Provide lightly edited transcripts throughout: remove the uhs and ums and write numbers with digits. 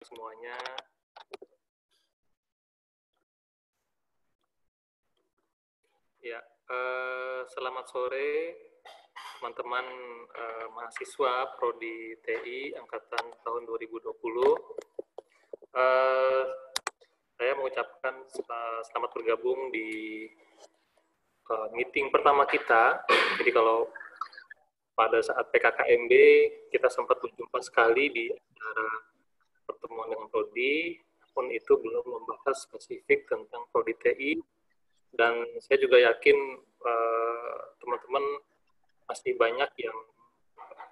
semuanya. Ya, selamat sore teman-teman mahasiswa Prodi TI angkatan tahun 2020. Saya mengucapkan selamat bergabung di meeting pertama kita. Jadi kalau pada saat PKKMB kita sempat berjumpa sekali di acara pertemuan dengan Prodi, namun itu belum membahas spesifik tentang Prodi TI, dan saya juga yakin teman-teman masih banyak yang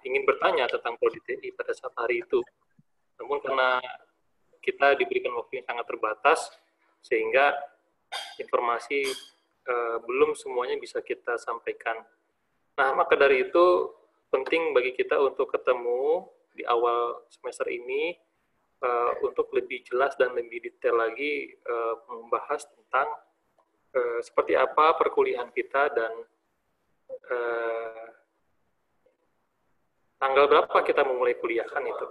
ingin bertanya tentang Prodi TI pada saat hari itu. Namun karena kita diberikan waktu yang sangat terbatas, sehingga informasi belum semuanya bisa kita sampaikan. Nah, maka dari itu penting bagi kita untuk ketemu di awal semester ini untuk lebih jelas dan lebih detail lagi membahas tentang seperti apa perkuliahan kita dan tanggal berapa kita memulai kuliah kan itu.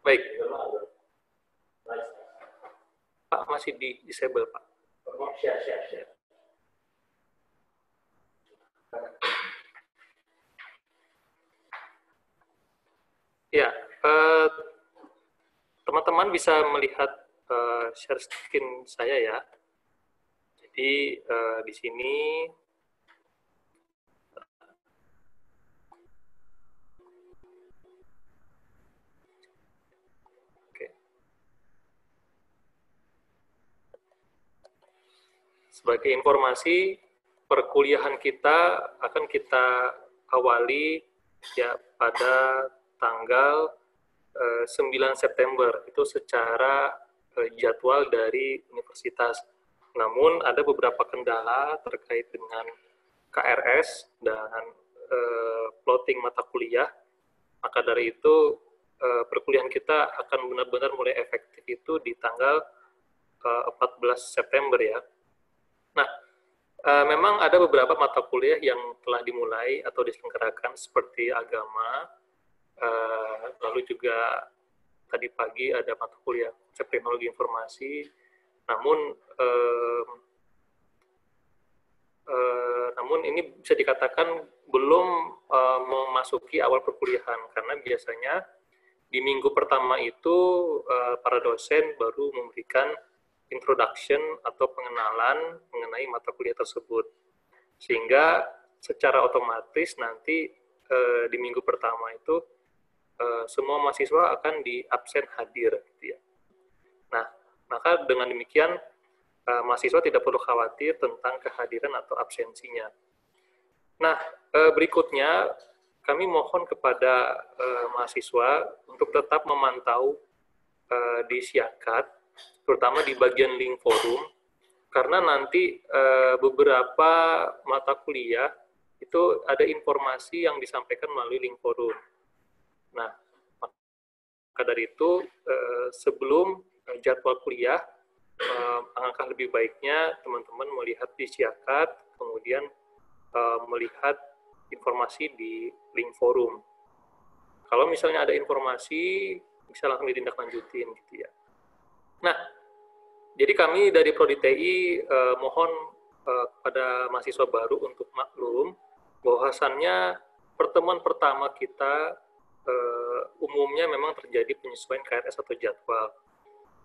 Baik. Pak masih di disable, Pak. Ya, teman-teman bisa melihat share screen saya ya. Jadi di sini sebagai informasi, perkuliahan kita akan kita awali ya pada tanggal 9 September, itu secara jadwal dari universitas. Namun ada beberapa kendala terkait dengan KRS dan plotting mata kuliah. Maka dari itu perkuliahan kita akan benar-benar mulai efektif itu di tanggal 14 September ya. Nah, memang ada beberapa mata kuliah yang telah dimulai atau diselenggarakan seperti agama, lalu juga tadi pagi ada mata kuliah konsep teknologi informasi, namun ini bisa dikatakan belum memasuki awal perkuliahan, karena biasanya di minggu pertama itu para dosen baru memberikan introduction atau pengenalan mengenai mata kuliah tersebut, sehingga secara otomatis nanti di minggu pertama itu semua mahasiswa akan di absen hadir gitu ya. Nah, maka dengan demikian mahasiswa tidak perlu khawatir tentang kehadiran atau absensinya. Nah, berikutnya kami mohon kepada mahasiswa untuk tetap memantau di Siakat, terutama di bagian link forum, karena nanti beberapa mata kuliah itu ada informasi yang disampaikan melalui link forum. Nah, maka dari itu sebelum jadwal kuliah, alangkah lebih baiknya teman-teman melihat di Siakat, kemudian melihat informasi di link forum. Kalau misalnya ada informasi, bisa langsung ditindaklanjutin gitu ya. Nah, jadi kami dari Prodi TI mohon pada mahasiswa baru untuk maklum bahwasannya pertemuan pertama kita umumnya memang terjadi penyesuaian KRS atau jadwal.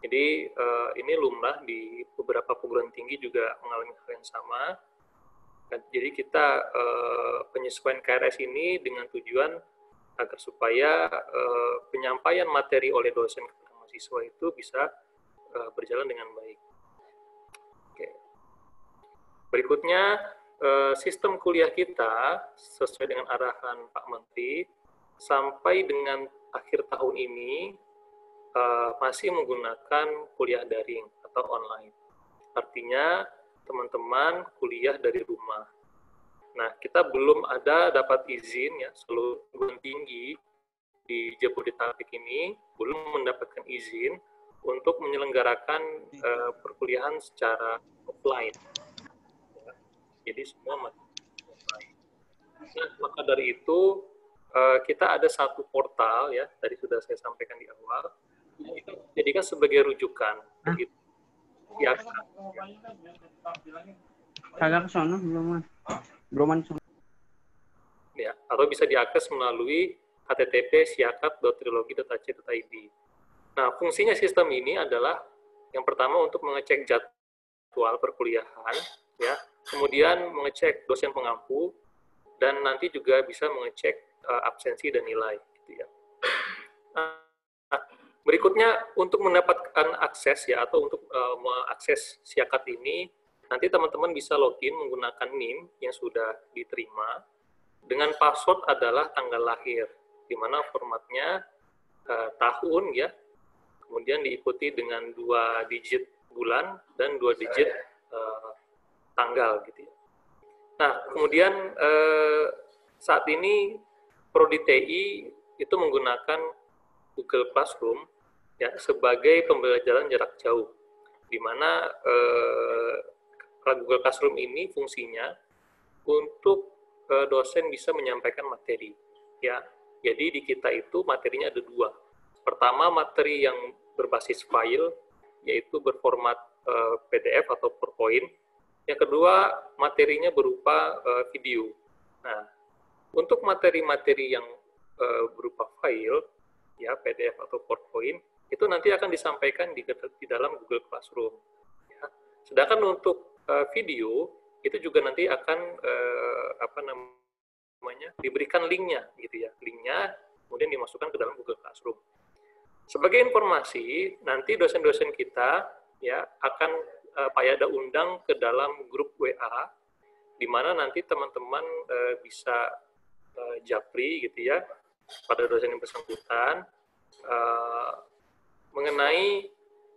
Jadi ini lumrah di beberapa perguruan tinggi juga mengalami hal yang sama. Jadi kita penyesuaian KRS ini dengan tujuan agar supaya penyampaian materi oleh dosen kepada mahasiswa itu bisa berjalan dengan baik. Oke. Berikutnya, sistem kuliah kita sesuai dengan arahan Pak Menteri sampai dengan akhir tahun ini masih menggunakan kuliah daring atau online. Artinya teman-teman kuliah dari rumah. Nah, kita belum ada dapat izin ya, seluruh perguruan tinggi di Jabodetabek ini belum mendapatkan izin untuk menyelenggarakan perkuliahan secara offline. Ya, jadi semua masih offline. Nah, maka dari itu kita ada satu portal ya, tadi sudah saya sampaikan di awal, itu jadikan sebagai rujukan. Begitu. Ya. Kagak ke sono belum Ya, atau bisa diakses melalui http://siakat.trilogi.ac.id. Nah, fungsinya sistem ini adalah yang pertama untuk mengecek jadwal perkuliahan, ya, kemudian mengecek dosen pengampu, dan nanti juga bisa mengecek absensi dan nilai, gitu ya. Nah, berikutnya untuk mendapatkan akses ya atau untuk mengakses Siakat ini, nanti teman-teman bisa login menggunakan NIM yang sudah diterima dengan password adalah tanggal lahir, di mana formatnya tahun ya, kemudian diikuti dengan 2 digit bulan dan 2 digit tanggal gitu ya. Nah, kemudian saat ini Prodi TI itu menggunakan Google Classroom ya sebagai pembelajaran jarak jauh, di mana Google Classroom ini fungsinya untuk dosen bisa menyampaikan materi ya. Jadi di kita itu materinya ada 2. Pertama, materi yang berbasis file, yaitu berformat PDF atau PowerPoint. Yang kedua, materinya berupa video. Nah, untuk materi-materi yang berupa file, ya PDF atau PowerPoint, itu nanti akan disampaikan di dalam Google Classroom. Ya. Sedangkan untuk video, itu juga nanti akan diberikan linknya, gitu ya, linknya kemudian dimasukkan ke dalam Google Classroom. Sebagai informasi, nanti dosen-dosen kita ya akan Pak Yada undang ke dalam grup WA, di mana nanti teman-teman bisa japri gitu ya pada dosen yang bersangkutan mengenai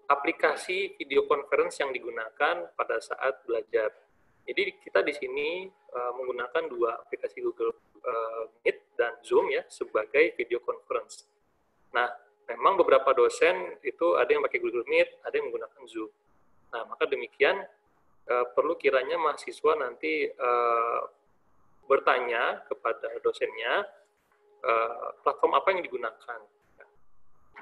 aplikasi video conference yang digunakan pada saat belajar. Jadi kita di sini menggunakan 2 aplikasi Google Meet dan Zoom ya sebagai video conference. Nah, memang beberapa dosen itu ada yang pakai Google Meet, ada yang menggunakan Zoom. Nah, maka demikian perlu kiranya mahasiswa nanti bertanya kepada dosennya platform apa yang digunakan.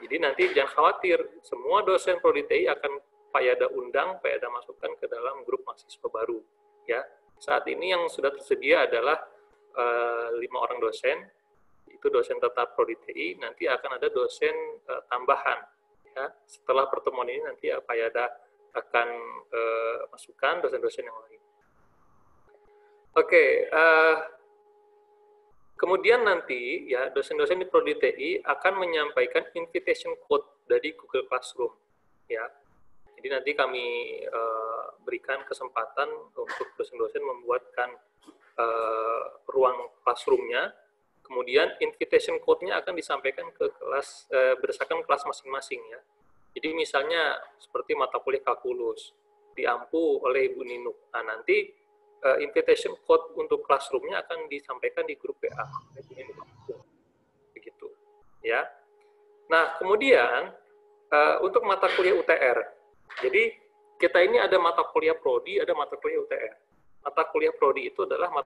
Jadi nanti jangan khawatir, semua dosen Prodi TI akan Pak Yada undang, Pak Yada masukkan ke dalam grup mahasiswa baru. Ya, saat ini yang sudah tersedia adalah 5 orang dosen, itu dosen tetap Prodi TI, nanti akan ada dosen tambahan. Ya, setelah pertemuan ini nanti Pak Yada akan masukkan dosen-dosen yang lain. Oke, kemudian nanti ya dosen-dosen di Prodi TI akan menyampaikan invitation code dari Google Classroom. Ya, jadi nanti kami berikan kesempatan untuk dosen-dosen membuatkan ruang classroom-nya, kemudian invitation code-nya akan disampaikan ke kelas berdasarkan kelas masing-masing ya. Jadi misalnya seperti mata kuliah kalkulus diampu oleh Ibu Ninuk. Nah, nanti invitation code untuk classroom-nya akan disampaikan di grup WA. Begitu ya. Nah, kemudian untuk mata kuliah UTR. Jadi kita ini ada mata kuliah prodi, ada mata kuliah UTR. Mata kuliah prodi itu adalah mata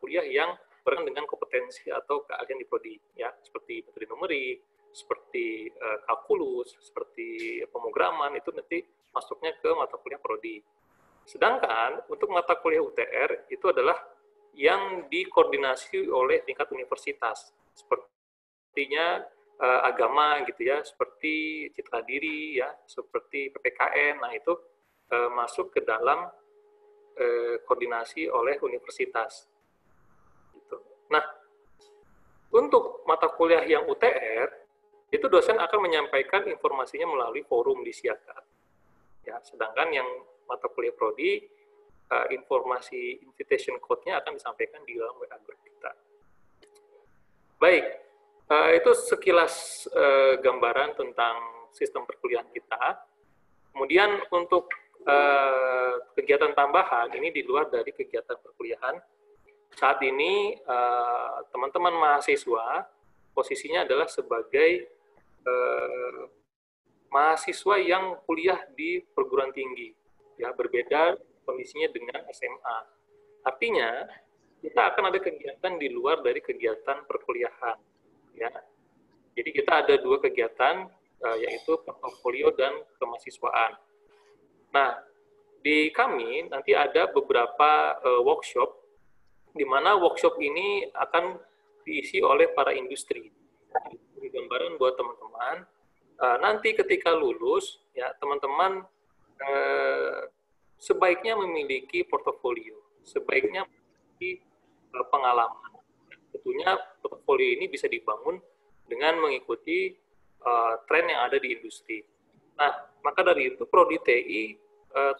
kuliah yang berkaitan dengan kompetensi atau keahlian di prodi, ya, seperti metode numerik, seperti kalkulus, seperti pemrograman, itu nanti masuknya ke mata kuliah prodi. Sedangkan untuk mata kuliah UTR itu adalah yang dikoordinasi oleh tingkat universitas, sepertinya agama gitu ya, seperti citra diri ya, seperti PPKN. Nah, itu masuk ke dalam koordinasi oleh universitas. Gitu. Nah, untuk mata kuliah yang UTR itu dosen akan menyampaikan informasinya melalui forum di Siakat. Ya, sedangkan yang mata kuliah prodi informasi invitation code-nya akan disampaikan di dalam WA group kita. Baik, itu sekilas gambaran tentang sistem perkuliahan kita. Kemudian untuk kegiatan tambahan, ini di luar dari kegiatan perkuliahan, saat ini teman-teman mahasiswa posisinya adalah sebagai mahasiswa yang kuliah di perguruan tinggi, ya, berbeda kondisinya dengan SMA. Artinya, kita akan ada kegiatan di luar dari kegiatan perkuliahan, ya. Jadi kita ada 2 kegiatan, yaitu portofolio dan kemahasiswaan. Nah, di kami nanti ada beberapa workshop, di mana workshop ini akan diisi oleh para industri. Jadi gambaran buat teman-teman, nanti ketika lulus, ya teman-teman sebaiknya memiliki portofolio, sebaiknya memiliki pengalaman. Tentunya portofolio ini bisa dibangun dengan mengikuti tren yang ada di industri. Nah, maka dari itu Prodi TI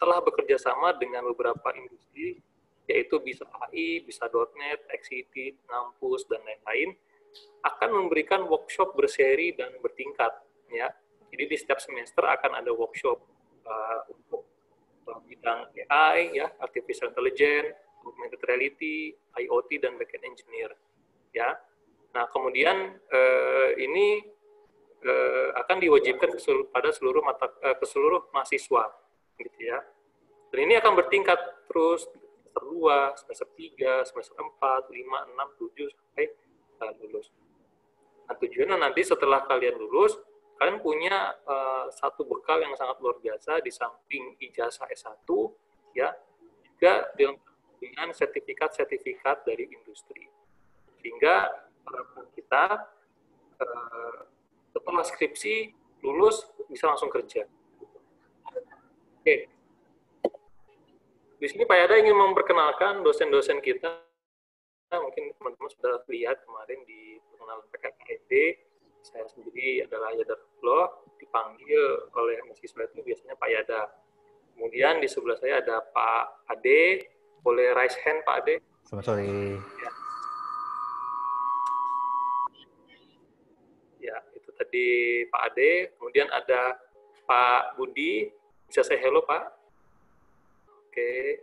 telah bekerja sama dengan beberapa industri, yaitu bisa AI, bisa .NET, XCT, Ngampus, dan lain-lain, akan memberikan workshop berseri dan bertingkat. Ya. Jadi di setiap semester akan ada workshop untuk bidang AI, ya, artificial intelligence, augmented reality, IoT, dan backend engineer. Ya. Nah, kemudian ini akan diwajibkan pada seluruh mahasiswa, gitu ya. Dan ini akan bertingkat terus semester 2, semester 3, semester 4, 5, 6, 7 sampai lulus. Nah, tujuannya nanti setelah kalian lulus, kalian punya satu bekal yang sangat luar biasa di samping ijazah S1, ya, juga dengan sertifikat-sertifikat dari industri. Sehingga harapan kita setelah skripsi lulus bisa langsung kerja. Oke. Di sini Pak Yada ingin memperkenalkan dosen-dosen kita. Mungkin teman-teman sudah lihat kemarin di pengenalan PKKMB. Saya sendiri adalah Yadarullah, dipanggil oleh mahasiswa itu biasanya Pak Yada. Kemudian di sebelah saya ada Pak Ade. Boleh raise hand Pak Ade? Selamat sore. Ya, itu tadi Pak Ade. Kemudian ada Pak Budi. Bisa saya hello Pak? Oke.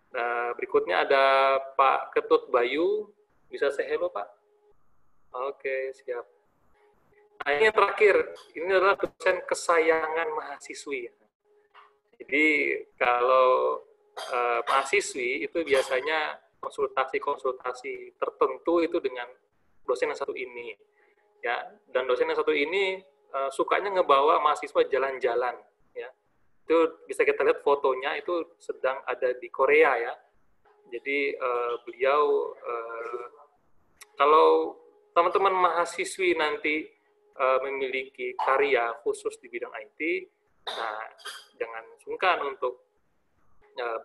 Nah, berikutnya ada Pak Ketut Bayu. Bisa saya hello Pak? Oke, siap. Nah, ini yang terakhir. Ini adalah dosen kesayangan mahasiswi. Jadi, kalau mahasiswi itu biasanya konsultasi-konsultasi tertentu itu dengan dosen yang satu ini. Ya, dan dosen yang satu ini sukanya ngebawa mahasiswa jalan-jalan. Ya. Itu bisa kita lihat fotonya itu sedang ada di Korea ya. Jadi beliau kalau teman-teman mahasiswi nanti memiliki karya khusus di bidang IT, nah jangan sungkan untuk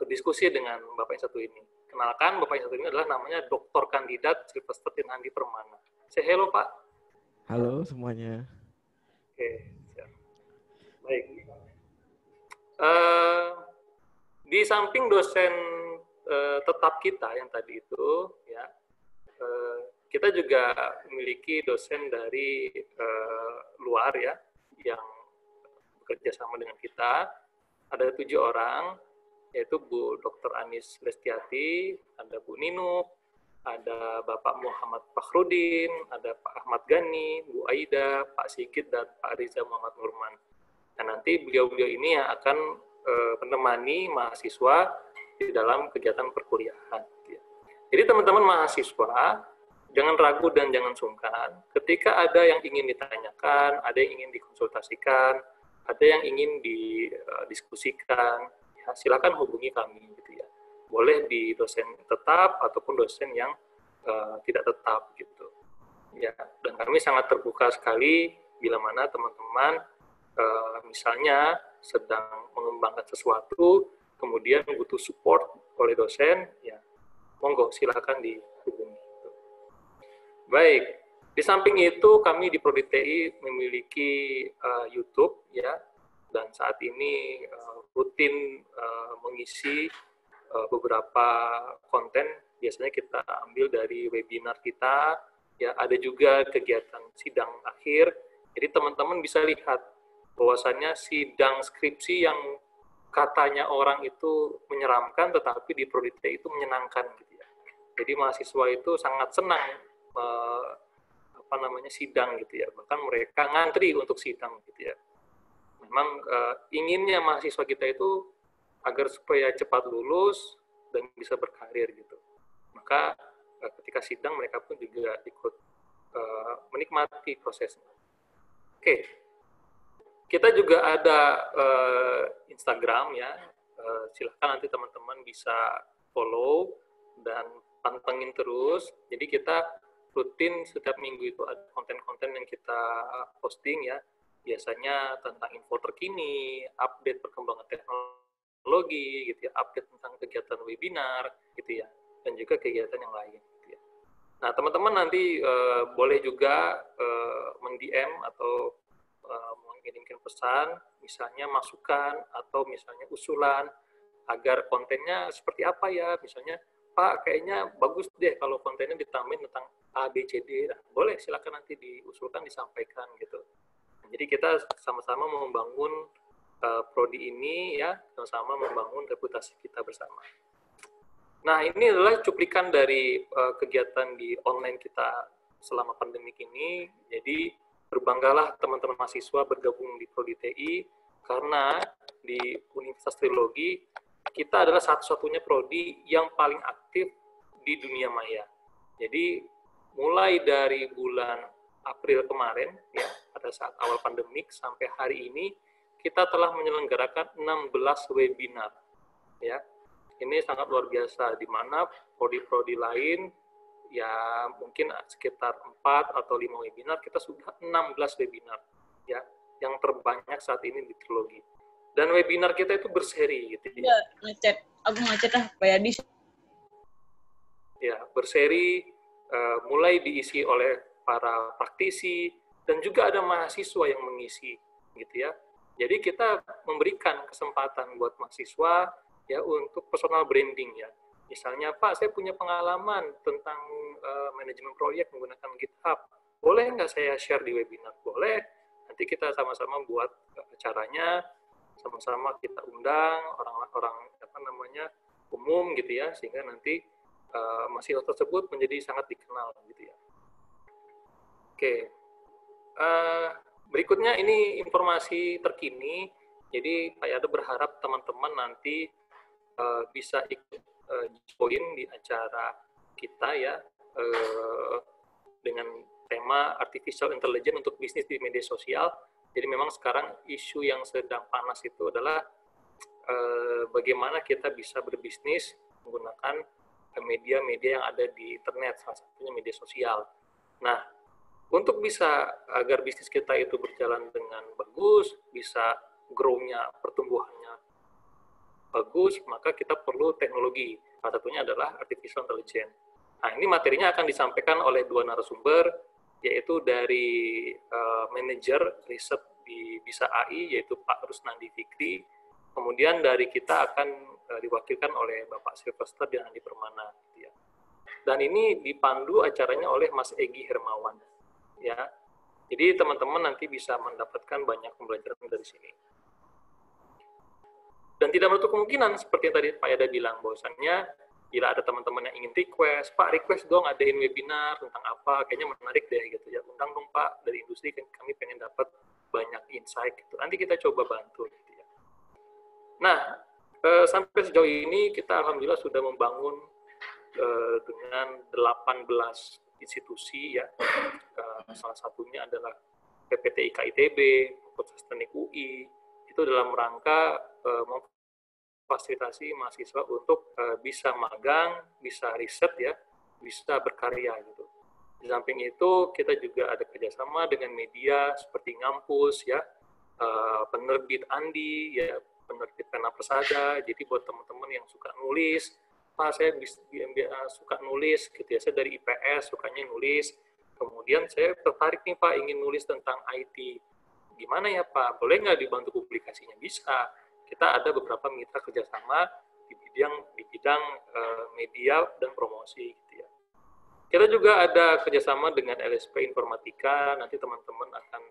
berdiskusi dengan Bapak yang satu ini. Kenalkan, Bapak yang satu ini adalah namanya Dr. Kandidat Sylvester Tinhandi Permana. Say hello Pak. Halo semuanya. Oke, siap. Baik. Di samping dosen tetap kita yang tadi itu, ya, kita juga memiliki dosen dari luar ya, yang bekerja sama dengan kita. Ada 7 orang, yaitu Bu Dr. Anis Lestiati, ada Bu Ninu, ada Bapak Muhammad Fakhrudin, ada Pak Ahmad Gani, Bu Aida, Pak Sigit, dan Pak Riza Muhammad Nurman. Nah, nanti beliau-beliau ini yang akan menemani mahasiswa di dalam kegiatan perkuliahan. Jadi teman-teman mahasiswa, jangan ragu dan jangan sungkan. Ketika ada yang ingin ditanyakan, ada yang ingin dikonsultasikan, ada yang ingin didiskusikan, ya, silakan hubungi kami, gitu ya. Boleh di dosen tetap ataupun dosen yang tidak tetap, gitu. Ya, dan kami sangat terbuka sekali bila mana teman-teman misalnya sedang mengembangkan sesuatu, kemudian butuh support oleh dosen, ya monggo silakan dihubungi. Baik, di samping itu kami di Prodi TI memiliki YouTube ya, dan saat ini rutin mengisi beberapa konten. Biasanya kita ambil dari webinar kita, ya ada juga kegiatan sidang akhir. Jadi teman-teman bisa lihat bahwasannya sidang skripsi yang katanya orang itu menyeramkan, tetapi di Prodi TI itu menyenangkan gitu ya. Jadi mahasiswa itu sangat senang sidang gitu ya. Bahkan mereka ngantri untuk sidang gitu ya. Memang inginnya mahasiswa kita itu agar supaya cepat lulus dan bisa berkarir gitu. Maka ketika sidang mereka pun juga ikut menikmati prosesnya. Oke, kita juga ada Instagram ya. Silahkan nanti teman-teman bisa follow dan pantengin terus. Jadi kita rutin setiap minggu itu ada konten-konten yang kita posting ya. Biasanya tentang info terkini, update perkembangan teknologi, gitu ya, update tentang kegiatan webinar, gitu ya, dan juga kegiatan yang lain. Gitu ya. Nah, teman-teman nanti boleh juga mend-DM atau mengirimkan pesan, misalnya masukan atau misalnya usulan agar kontennya seperti apa ya, misalnya Pak kayaknya bagus deh kalau kontennya ditambahin tentang A, B, C, D. Nah, boleh silakan nanti diusulkan, disampaikan gitu. Jadi kita sama-sama membangun prodi ini ya, sama-sama membangun reputasi kita bersama. Nah, ini adalah cuplikan dari kegiatan di online kita selama pandemik ini. Jadi berbanggalah teman-teman mahasiswa bergabung di Prodi TI, karena di Universitas Trilogi kita adalah satu-satunya prodi yang paling aktif di dunia maya. Jadi mulai dari bulan April kemarin, ya, pada saat awal pandemik sampai hari ini, kita telah menyelenggarakan 16 webinar. Ya, ini sangat luar biasa, di mana prodi-prodi lain ya mungkin sekitar 4 atau 5 webinar, kita sudah 16 webinar ya, yang terbanyak saat ini di Trilogi. Dan webinar kita itu berseri gitu ya. Aku ngechat lah Pak Yadi. Ya, berseri, mulai diisi oleh para praktisi dan juga ada mahasiswa yang mengisi gitu ya. Jadi kita memberikan kesempatan buat mahasiswa ya untuk personal branding ya. Misalnya, Pak, saya punya pengalaman tentang manajemen proyek menggunakan GitHub. Boleh nggak saya share di webinar? Boleh. Nanti kita sama-sama buat acaranya, sama-sama kita undang orang-orang umum gitu ya, sehingga nanti mahasiswa tersebut menjadi sangat dikenal gitu ya. Oke. Berikutnya ini informasi terkini. Jadi Pak Yado berharap teman-teman nanti bisa ikut join di acara kita ya, dengan tema Artificial Intelligence untuk bisnis di media sosial. Jadi memang sekarang isu yang sedang panas itu adalah bagaimana kita bisa berbisnis menggunakan media-media yang ada di internet, salah satunya media sosial. Nah, untuk bisa agar bisnis kita itu berjalan dengan bagus, bisa grow-nya, pertumbuhannya bagus, maka kita perlu teknologi. Salah satunya adalah Artificial Intelligence. Nah, ini materinya akan disampaikan oleh dua narasumber, yaitu dari manajer riset di Bisa AI, yaitu Pak Rusnandi Fikri. Kemudian dari kita akan diwakilkan oleh Bapak Sylvester dan Andi Permana. Ya. Dan ini dipandu acaranya oleh Mas Egy Hermawan. Ya, jadi teman-teman nanti bisa mendapatkan banyak pembelajaran dari sini. Dan tidak menutup kemungkinan, seperti yang tadi Pak Yada bilang, bahwasannya bila ada teman-teman yang ingin request, Pak request dong adain webinar tentang apa, kayaknya menarik deh gitu ya, undang dong Pak dari industri, kami pengen dapat banyak insight gitu. Nanti kita coba bantu gitu ya. Nah, sampai sejauh ini kita alhamdulillah sudah membangun dengan 18 institusi ya. Salah satunya adalah PPT IKITB, Fakultas Teknik UI, itu dalam rangka memfasilitasi mahasiswa untuk bisa magang, bisa riset ya, bisa berkarya gitu. Di samping itu kita juga ada kerjasama dengan media seperti Ngampus ya, penerbit Andi ya, penerbit Pena Persada. Jadi buat teman-teman yang suka nulis, Pak saya suka nulis gitu ya, saya dari IPS sukanya nulis, kemudian saya tertarik nih Pak ingin nulis tentang IT, gimana ya Pak, boleh nggak dibantu publikasinya? Bisa, kita ada beberapa mitra kerjasama di bidang media dan promosi gitu ya. Kita juga ada kerjasama dengan LSP Informatika, nanti teman-teman akan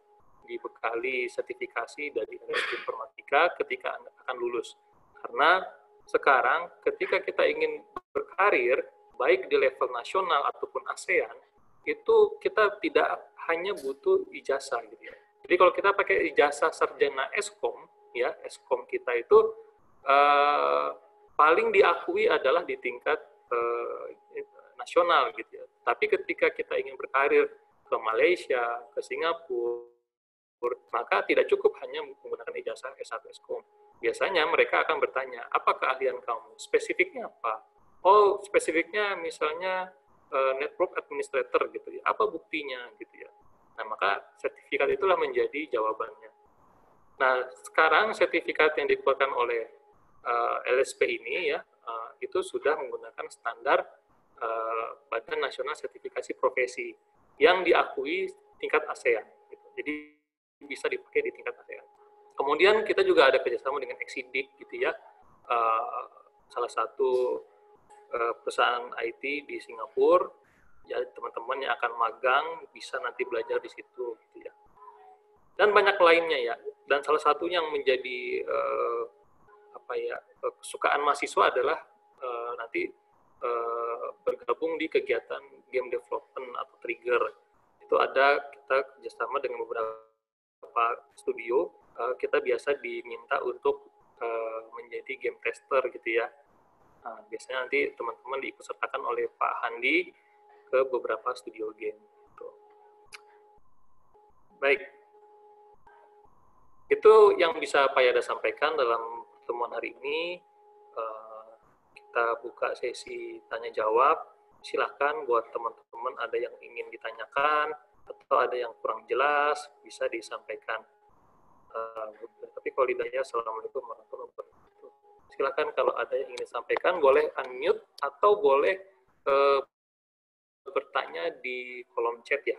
dibekali sertifikasi dari LSP Informatika ketika Anda akan lulus, karena sekarang ketika kita ingin berkarir baik di level nasional ataupun ASEAN, itu kita tidak hanya butuh ijazah gitu ya. Jadi kalau kita pakai ijazah sarjana Eskom ya, Eskom kita itu paling diakui adalah di tingkat nasional gitu ya. Tapi ketika kita ingin berkarir ke Malaysia, ke Singapura, maka tidak cukup hanya menggunakan ijazah S1 Eskom. Biasanya mereka akan bertanya, apa keahlian kamu? Spesifiknya apa? Oh, spesifiknya misalnya network administrator gitu ya. Apa buktinya gitu ya. Nah, maka sertifikat itulah menjadi jawabannya. Nah, sekarang sertifikat yang dikeluarkan oleh LSP ini ya, itu sudah menggunakan standar Badan Nasional Sertifikasi Profesi yang diakui tingkat ASEAN. Gitu. Jadi bisa dipakai di tingkat ASEAN. Kemudian kita juga ada kerjasama dengan Exidik gitu ya, salah satu perusahaan IT di Singapura. Ya, teman-teman yang akan magang bisa nanti belajar di situ gitu ya. Dan banyak lainnya ya. Dan salah satu yang menjadi kesukaan mahasiswa adalah nanti bergabung di kegiatan game development atau trigger. Itu ada kita kerjasama dengan beberapa studio. Kita biasa diminta untuk menjadi game tester gitu ya. Nah, biasanya nanti teman-teman diikutsertakan oleh Pak Handi ke beberapa studio game. Gitu. Baik. Itu yang bisa Pak Yada sampaikan dalam pertemuan hari ini. Kita buka sesi tanya-jawab. Silahkan buat teman-teman ada yang ingin ditanyakan atau ada yang kurang jelas, bisa disampaikan. Tapi kalau lidahnya, Assalamualaikum warahmatullahi wabarakatuh. Silahkan kalau ada yang ingin disampaikan, boleh unmute atau boleh bertanya di kolom chat ya.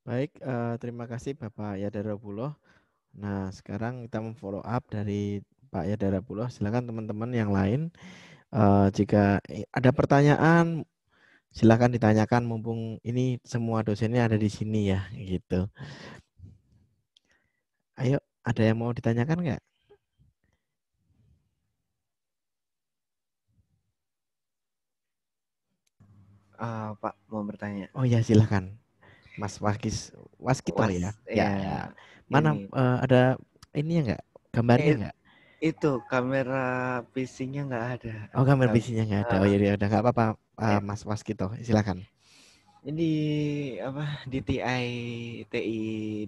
Baik, terima kasih Bapak Yadarapuloh. Nah, sekarang kita memfollow up dari Pak Yadarapuloh. Silakan teman-teman yang lain, jika ada pertanyaan, silakan ditanyakan mumpung ini semua dosennya ada di sini ya, gitu. Ayo, ada yang mau ditanyakan nggak? Pak mau bertanya. Oh ya, silakan. Mas Waskito ya? Ya. Mana ada ininya nggak? Gambarnya nggak? Itu kamera PC-nya nggak ada. Oh, kamera PC-nya nggak ada. Oh ya udah nggak apa-apa, Mas Waskito. Silakan. Ini di TI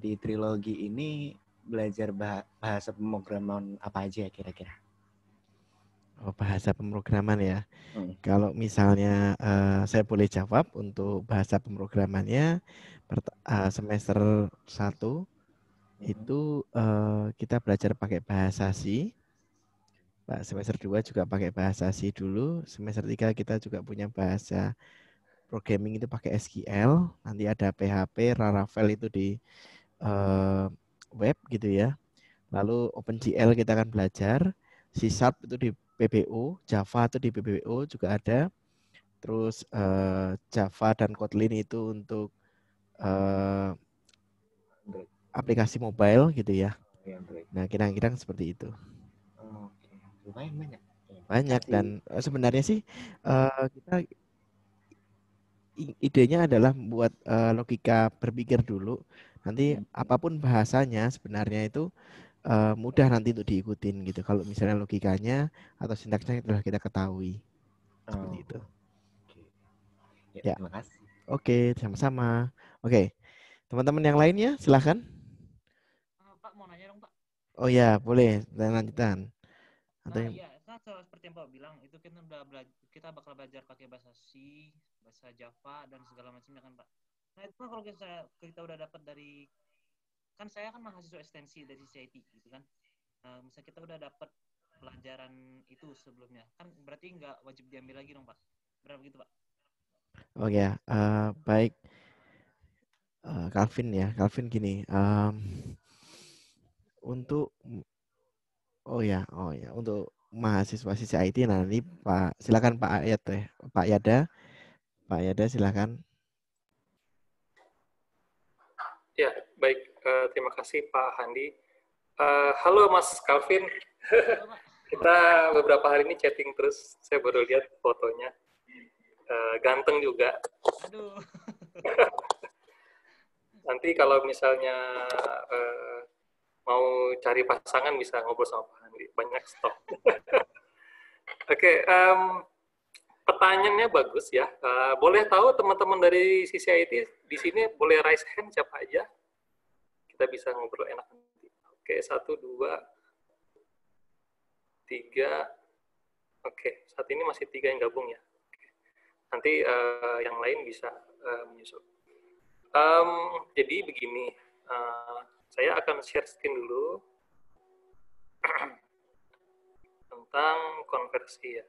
di Trilogi ini belajar bahasa pemrograman apa aja ya kira-kira? Oh, bahasa pemrograman ya. Kalau misalnya saya boleh jawab untuk bahasa pemrogramannya semester 1 itu kita belajar pakai bahasa C. Semester 2 juga pakai bahasa C dulu. Semester 3 kita juga punya bahasa programming itu pakai SQL. Nanti ada PHP, Laravel itu di web gitu ya. Lalu OpenGL kita akan belajar. C# itu di PBO, Java itu di PBO juga ada. Terus Java dan Kotlin itu untuk aplikasi mobile gitu ya. Nah, kira-kira seperti itu. Lumayan banyak. Banyak dan sebenarnya sih kita idenya adalah buat logika berpikir dulu. Nanti apapun bahasanya sebenarnya itu mudah nanti untuk diikutin gitu. Kalau misalnya logikanya atau sintaksnya telah kita ketahui. Seperti itu. Ya, terima kasih. Oke, sama-sama. Oke, teman-teman yang lainnya silahkan. Pak mau nanya dong Pak. Oh ya, boleh. Lanjutan. Nah iya, kan seperti yang Pak bilang itu kita bakal belajar pakai bahasa C, bahasa Java dan segala macamnya kan Pak. Nah itu kan kalau kita udah dapat dari, kan saya kan mahasiswa ekstensi dari CIT gitu kan. Misalnya kita udah dapat pelajaran itu sebelumnya, kan berarti nggak wajib diambil lagi dong Pak. Berapa gitu Pak? Oh ya, baik. Calvin ya, Calvin gini. Untuk untuk mahasiswa sisi IT nanti silakan Pak Yada silakan. Ya, baik. Terima kasih Pak Handi. Halo Mas Calvin. Kita beberapa hari ini chatting terus. Saya baru lihat fotonya. Ganteng juga. Aduh. Nanti kalau misalnya mau cari pasangan bisa ngobrol sama Pak Handi. Banyak stok. Oke, pertanyaannya bagus ya. Boleh tahu teman-teman dari CCIT di sini boleh raise hand siapa aja? Kita bisa ngobrol enak nanti. Oke, 1, 2, 3. Oke, saat ini masih 3 yang gabung ya. Nanti yang lain bisa menyusul. Jadi begini, saya akan share screen dulu tentang konversi ya.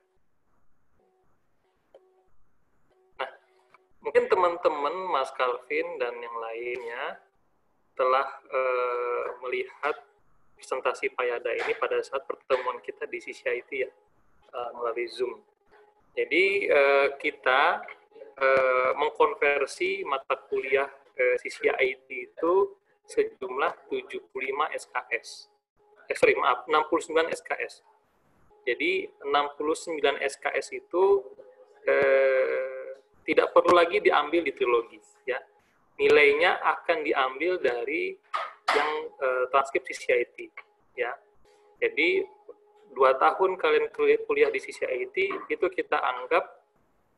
Nah, mungkin teman-teman Mas Calvin dan yang lainnya telah melihat presentasi Payada ini pada saat pertemuan kita di CCIT ya, melalui Zoom. Jadi kita mengkonversi mata kuliah CCIT itu sejumlah 75 SKS. 69 SKS. Jadi 69 SKS itu tidak perlu lagi diambil di trilogi, ya. Nilainya akan diambil dari yang transkrip CCIT, ya. Jadi 2 tahun kalian kuliah di CCIT itu kita anggap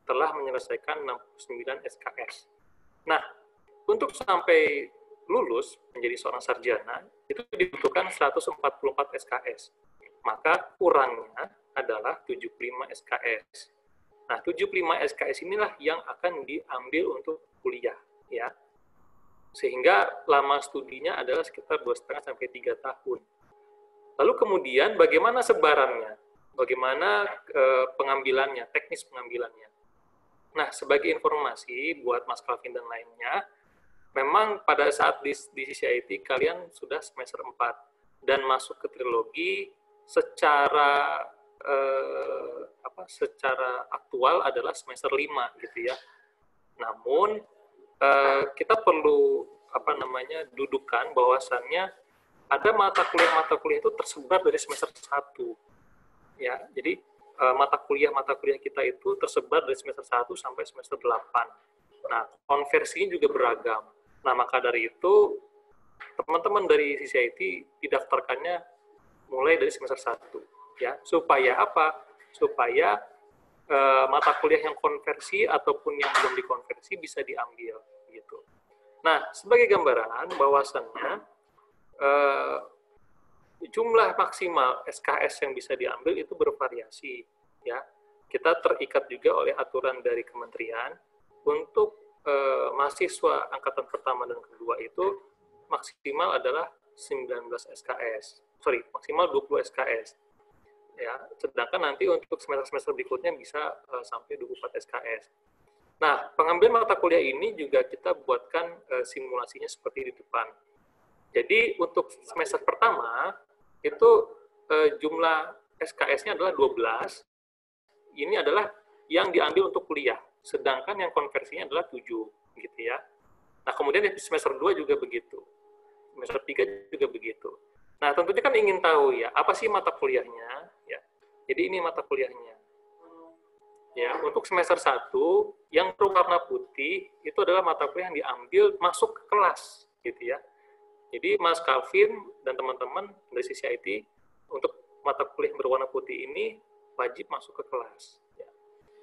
telah menyelesaikan 69 SKS. Nah, untuk sampai lulus menjadi seorang sarjana itu dibutuhkan 144 SKS. Maka kurangnya adalah 75 SKS. Nah, 75 SKS inilah yang akan diambil untuk kuliah, ya. Sehingga lama studinya adalah sekitar 2,5 sampai 3 tahun. Lalu kemudian bagaimana sebarannya? Bagaimana pengambilannya, teknis pengambilannya? Nah, sebagai informasi buat Mas Calvin dan lainnya, memang pada saat di CCIT kalian sudah semester 4 dan masuk ke trilogi secara secara aktual adalah semester 5 gitu ya. Namun kita perlu dudukan bahwasannya ada mata kuliah itu tersebar dari semester 1. Ya, jadi mata kuliah kita itu tersebar dari semester 1 sampai semester 8. Nah, konversinya juga beragam. Nah, maka dari itu teman-teman dari CCIT didaftarkannya mulai dari semester 1, ya. Supaya apa? Supaya mata kuliah yang konversi ataupun yang belum dikonversi bisa diambil gitu. Nah, sebagai gambaran bahwasannya jumlah maksimal SKS yang bisa diambil itu bervariasi, ya. Kita terikat juga oleh aturan dari kementerian untuk mahasiswa angkatan pertama dan kedua itu maksimal adalah 19 SKS. Maksimal 20 SKS. Ya, sedangkan nanti untuk semester-semester berikutnya bisa sampai 24 SKS. Nah, pengambilan mata kuliah ini juga kita buatkan simulasinya seperti di depan. Jadi untuk semester pertama itu jumlah SKS-nya adalah 12. Ini adalah yang diambil untuk kuliah, sedangkan yang konversinya adalah 7 gitu ya. Nah, kemudian di semester 2 juga begitu. Semester 3 juga begitu. Nah, tentunya kan ingin tahu ya, apa sih mata kuliahnya ya. Jadi ini mata kuliahnya. Ya, untuk semester 1 yang berwarna putih itu adalah mata kuliah yang diambil masuk ke kelas gitu ya. Jadi Mas Calvin dan teman-teman dari CCIT untuk mata kuliah berwarna putih ini wajib masuk ke kelas, ya.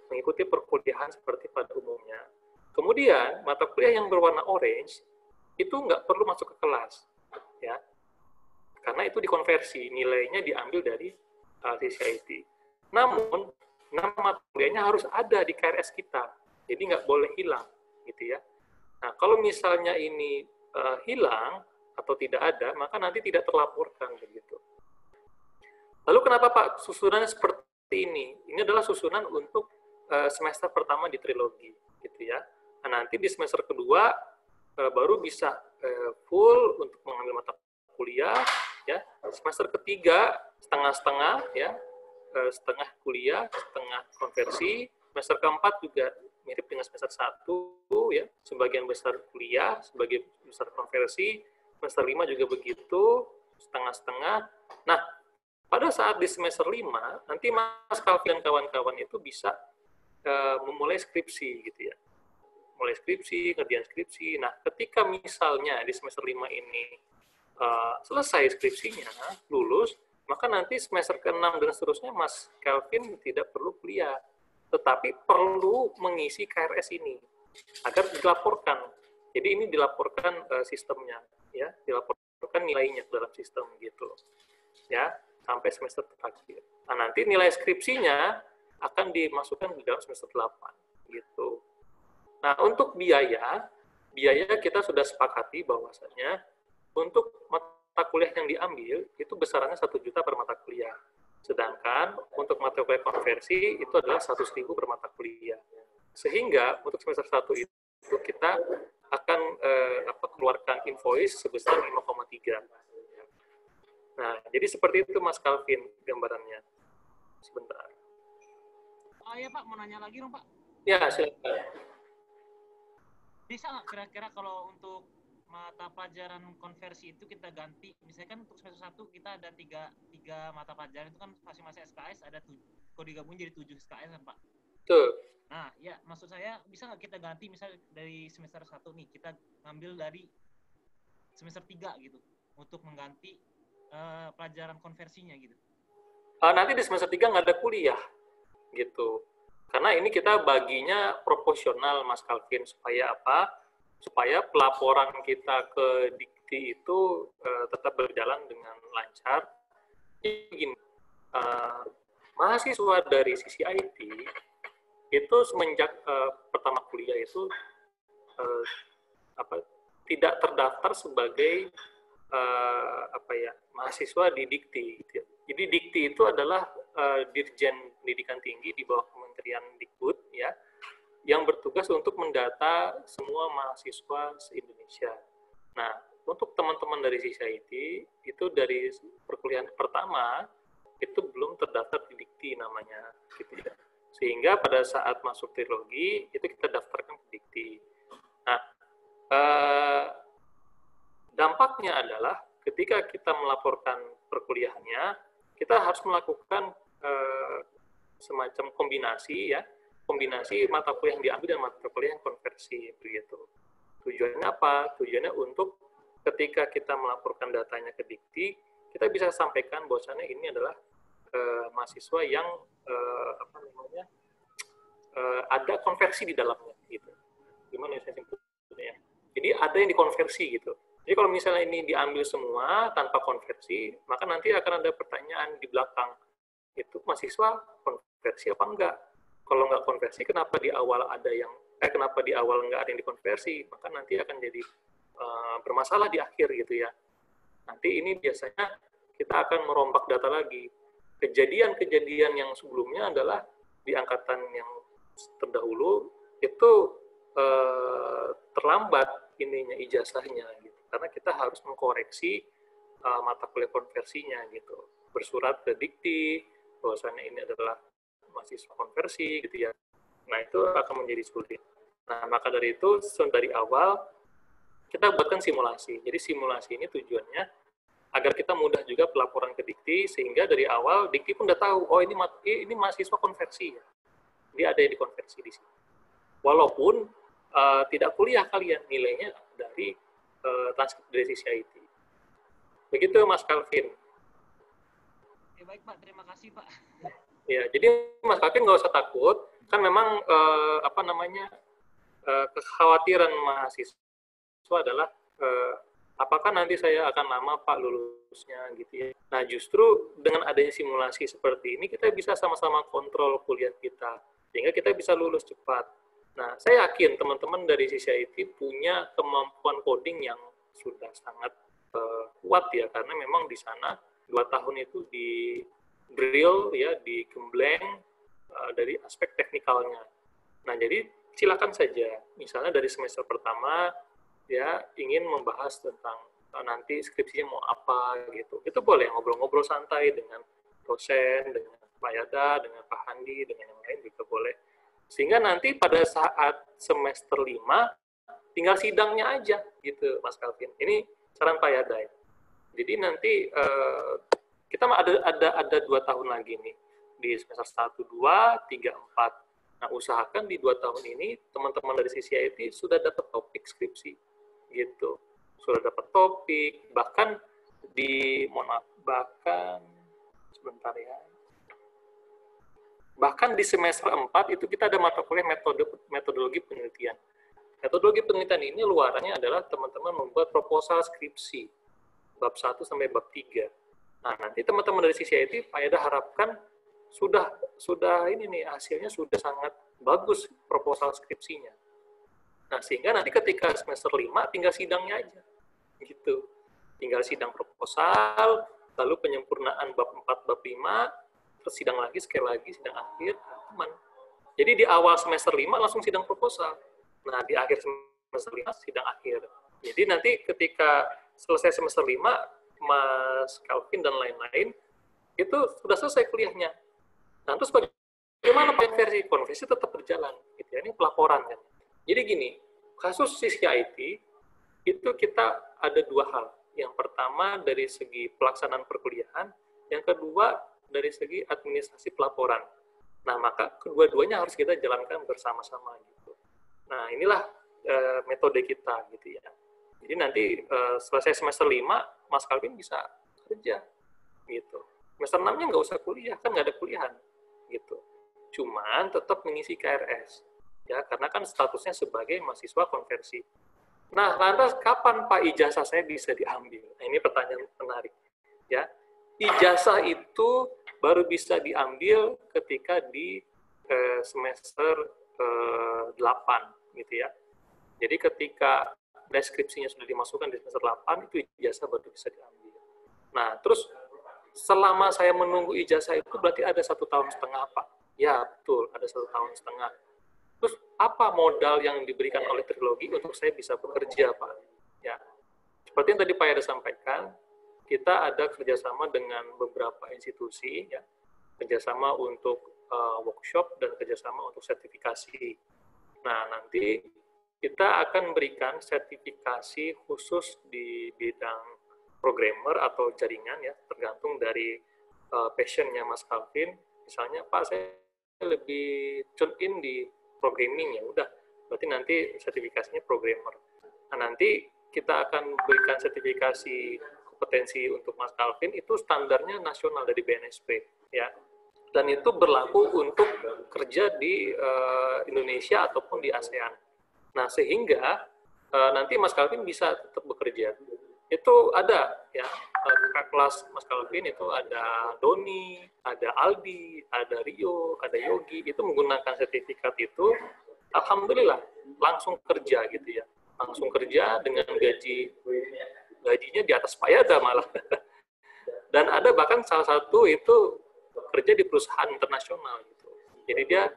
Mengikuti perkuliahan seperti pada umumnya. Kemudian mata kuliah yang berwarna orange itu nggak perlu masuk ke kelas, ya, karena itu dikonversi, nilainya diambil dari CCIT. Namun nama mata kuliahnya harus ada di KRS kita, jadi nggak boleh hilang, gitu ya. Nah, kalau misalnya ini hilang atau tidak ada, maka nanti tidak terlaporkan begitu. Lalu kenapa Pak susunannya seperti ini? Ini adalah susunan untuk semester pertama di trilogi, gitu ya. Nah, nanti di semester kedua baru bisa full untuk mengambil mata kuliah, ya. Semester ketiga setengah-setengah, ya, setengah kuliah, setengah konversi. Semester keempat juga mirip dengan semester 1, ya, sebagian besar kuliah, sebagian besar konversi. Semester 5 juga begitu, setengah-setengah. Nah, pada saat di semester 5, nanti Mas Calvin dan kawan-kawan itu bisa memulai skripsi, gitu ya. Mulai skripsi, ngerjain skripsi. Nah, ketika misalnya di semester 5 ini selesai skripsinya, lulus, maka nanti semester ke-6 dan seterusnya Mas Kelvin tidak perlu kuliah, tetapi perlu mengisi KRS ini agar dilaporkan. Jadi ini dilaporkan sistemnya, ya, dilaporkan nilainya ke dalam sistem gitu, ya, sampai semester terakhir. Nah, nanti nilai skripsinya akan dimasukkan di dalam semester 8 gitu. Nah, untuk biaya kita sudah sepakati bahwasanya untuk mata kuliah yang diambil itu besarannya 1 juta per mata kuliah. Sedangkan untuk mata kuliah konversi itu adalah 100.000 per mata kuliah. Sehingga untuk semester 1 itu kita akan keluarkan invoice sebesar 5,3. Nah, jadi seperti itu Mas Calvin gambarannya. Sebentar. Oh iya Pak, mau nanya lagi dong Pak. Ya, silakan. Bisa nggak kira-kira kalau untuk mata pelajaran konversi itu kita ganti, misalnya kan untuk semester 1 kita ada tiga mata pelajaran itu kan masing-masing SKS ada kalau digabung jadi 7 SKS kan Pak? Betul. Nah, ya maksud saya bisa nggak kita ganti misalnya dari semester 1 nih kita ngambil dari semester 3 gitu untuk mengganti pelajaran konversinya gitu. Nanti di semester 3 nggak ada kuliah gitu. Karena ini kita baginya proporsional Mas Calvin, supaya apa? Supaya pelaporan kita ke Dikti itu tetap berjalan dengan lancar. Jadi begini, mahasiswa dari sisi IT itu semenjak pertama kuliah itu tidak terdaftar sebagai mahasiswa di Dikti. Jadi Dikti itu adalah Dirjen Pendidikan Tinggi di bawah Kementerian Dikbud, ya, yang bertugas untuk mendata semua mahasiswa se-Indonesia. Nah, untuk teman-teman dari sisi IT itu dari perkuliahan pertama itu belum terdaftar di Dikti namanya, gitu ya. Sehingga pada saat masuk trilogi itu kita daftarkan ke Dikti. Nah, dampaknya adalah ketika kita melaporkan perkuliahannya, kita harus melakukan semacam kombinasi, ya, kombinasi mata kuliah yang diambil dan mata kuliah yang konversi, begitu. Tujuannya apa? Tujuannya untuk ketika kita melaporkan datanya ke Dikti, kita bisa sampaikan bahwasannya ini adalah mahasiswa yang ada konversi di dalamnya, gitu. Gimana saya simpulnya? Jadi ada yang dikonversi gitu. Jadi kalau misalnya ini diambil semua tanpa konversi, maka nanti akan ada pertanyaan di belakang. Itu mahasiswa konversi apa enggak? Kalau enggak konversi, kenapa di awal ada yang kenapa di awal enggak ada yang dikonversi? Maka nanti akan jadi bermasalah di akhir gitu ya. Nanti ini biasanya kita akan merombak data lagi. Kejadian-kejadian yang sebelumnya adalah di angkatan yang terdahulu itu terlambat ininya ijazahnya gitu. Karena kita harus mengkoreksi mata kuliah konversinya gitu. Bersurat ke Dikti bahwasannya ini adalah mahasiswa konversi gitu ya. Nah, itu akan menjadi sulit. Nah, maka dari itu dari awal kita buatkan simulasi. Jadi simulasi ini tujuannya agar kita mudah juga pelaporan ke Dikti, sehingga dari awal Dikti pun udah tahu, oh ini mahasiswa konversi ya. Jadi ada yang dikonversi di sini. Walaupun tidak kuliah kalian, nilainya dari transkrip dari sisi IT. Begitu Mas Calvin. Oke, baik Pak, terima kasih Pak. Ya, jadi Mas Calvin nggak usah takut, kan memang kekhawatiran mahasiswa adalah apakah nanti saya akan lama Pak lulusnya gitu ya. Nah, justru dengan adanya simulasi seperti ini kita bisa sama-sama kontrol kuliah kita sehingga kita bisa lulus cepat. Nah, saya yakin teman-teman dari sisi IT punya kemampuan coding yang sudah sangat kuat ya, karena memang di sana 2 tahun itu di drill ya, digembleng dari aspek teknikalnya. Nah, jadi silakan saja, misalnya dari semester pertama ya ingin membahas tentang nanti skripsinya mau apa gitu, itu boleh ngobrol-ngobrol santai dengan dosen, dengan Pak Yada, dengan Pak Handi, dengan yang lain juga boleh. Sehingga nanti pada saat semester 5 tinggal sidangnya aja gitu Mas Calvin. Ini saran Pak Yada ya. Jadi nanti kita ada 2 tahun lagi nih di semester 1, 2, 3, 4. Nah, usahakan di 2 tahun ini teman-teman dari sisi IT sudah dapat topik skripsi gitu. Sudah dapat topik, bahkan sebentar ya. Bahkan di semester 4 itu kita ada mata kuliah metodologi penelitian. Metodologi penelitian ini luarannya adalah teman-teman membuat proposal skripsi bab 1 sampai bab 3. Nah, nanti teman-teman dari CCIT Pak Eda harapkan sudah ini nih hasilnya sudah sangat bagus proposal skripsinya. Nah, sehingga nanti ketika semester 5 tinggal sidangnya aja. Gitu. Tinggal sidang proposal, lalu penyempurnaan bab 4, bab 5, terus sidang lagi, sekali lagi, sidang akhir, teman. Jadi di awal semester 5 langsung sidang proposal. Nah, di akhir semester 5 sidang akhir. Jadi nanti ketika selesai semester 5, Mas Calvin dan lain-lain, itu sudah selesai kuliahnya. Nah, terus bagaimana konversi? Konversi tetap berjalan. Gitu ya. Ini pelaporan kan. Jadi gini, kasus CCIT itu kita ada dua hal. Yang pertama dari segi pelaksanaan perkuliahan, yang kedua dari segi administrasi pelaporan. Nah, maka kedua-duanya harus kita jalankan bersama-sama gitu. Nah, inilah metode kita gitu ya. Jadi nanti selesai semester 5, Mas Calvin bisa kerja gitu. Semester 6-nya nggak usah kuliah, kan nggak ada kuliahan gitu. Cuman tetap mengisi KRS. Ya, karena kan statusnya sebagai mahasiswa konversi. Nah, lantas kapan Pak ijazah saya bisa diambil? Nah, ini pertanyaan menarik. Ya, ijazah itu baru bisa diambil ketika di semester 8, gitu ya. Jadi ketika deskripsinya sudah dimasukkan di semester 8, itu ijazah baru bisa diambil. Nah, terus selama saya menunggu ijazah itu berarti ada 1,5 tahun, Pak? Ya, betul, ada 1,5 tahun. Terus apa modal yang diberikan oleh Trilogi untuk saya bisa bekerja, Pak? Ya, seperti yang tadi Pak Eda sampaikan, kita ada kerjasama dengan beberapa institusi, ya, kerjasama untuk workshop dan kerjasama untuk sertifikasi. Nah, nanti kita akan berikan sertifikasi khusus di bidang programmer atau jaringan, ya, tergantung dari passionnya Mas Calvin. Misalnya, Pak, saya lebih tune in di programming, ya udah, berarti nanti sertifikasinya programmer. Nah, nanti kita akan berikan sertifikasi kompetensi untuk Mas Calvin, itu standarnya nasional dari BNSP, ya, dan itu berlaku untuk kerja di Indonesia ataupun di ASEAN. Nah, sehingga nanti Mas Calvin bisa tetap bekerja. Itu ada, ya, kakak kelas Mas Calvin itu ada Doni, ada Aldi, ada Rio, ada Yogi, itu menggunakan sertifikat itu, alhamdulillah langsung kerja gitu ya, langsung kerja dengan gajinya di atas Pak Yada malah. Dan ada bahkan salah satu itu kerja di perusahaan internasional gitu. Jadi dia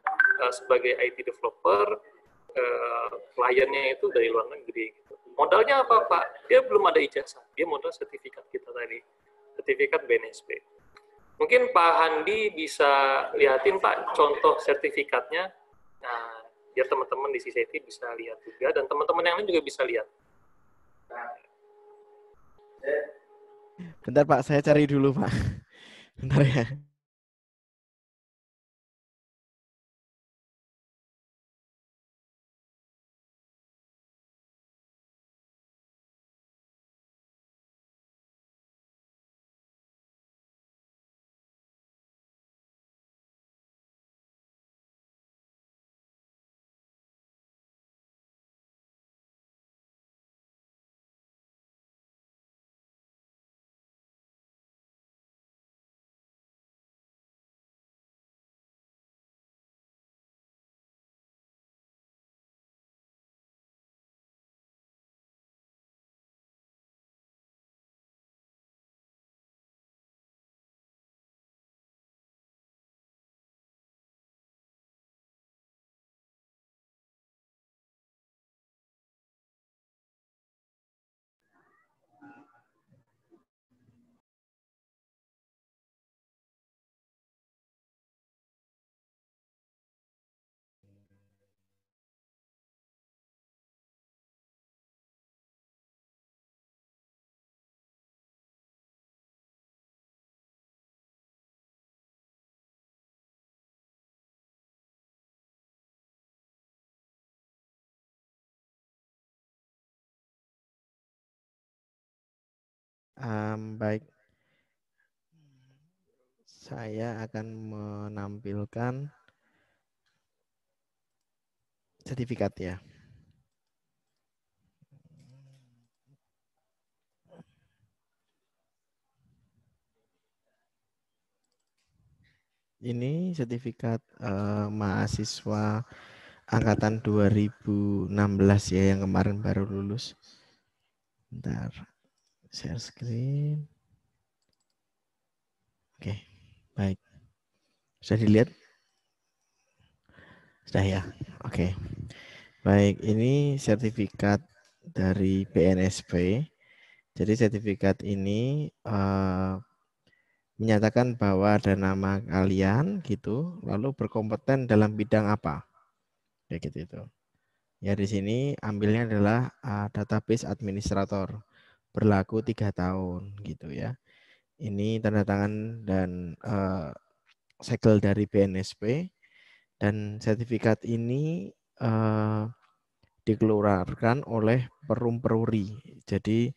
sebagai IT developer, kliennya itu dari luar negeri gitu. Modalnya apa, Pak? Dia belum ada ijazah, dia modal sertifikat kita tadi, sertifikat BNSP. Mungkin Pak Handi bisa lihatin, Pak, contoh sertifikatnya. Nah, biar teman-teman di CCT bisa lihat juga, dan teman-teman yang lain juga bisa lihat. Bentar Pak, saya cari dulu Pak. Bentar ya. Baik. saya akan menampilkan sertifikat ya. Ini sertifikat mahasiswa angkatan 2016 ya yang kemarin baru lulus. Bentar, share screen. Oke, baik. Sudah dilihat? Sudah ya? Oke. Baik, ini sertifikat dari BNSP. Jadi sertifikat ini menyatakan bahwa ada nama kalian gitu, lalu berkompeten dalam bidang apa, kayak gitu itu. Ya di sini ambilnya adalah database administrator, berlaku 3 tahun gitu ya. Ini tanda tangan dan segel dari BNSP, dan sertifikat ini dikeluarkan oleh Perum Peruri. Jadi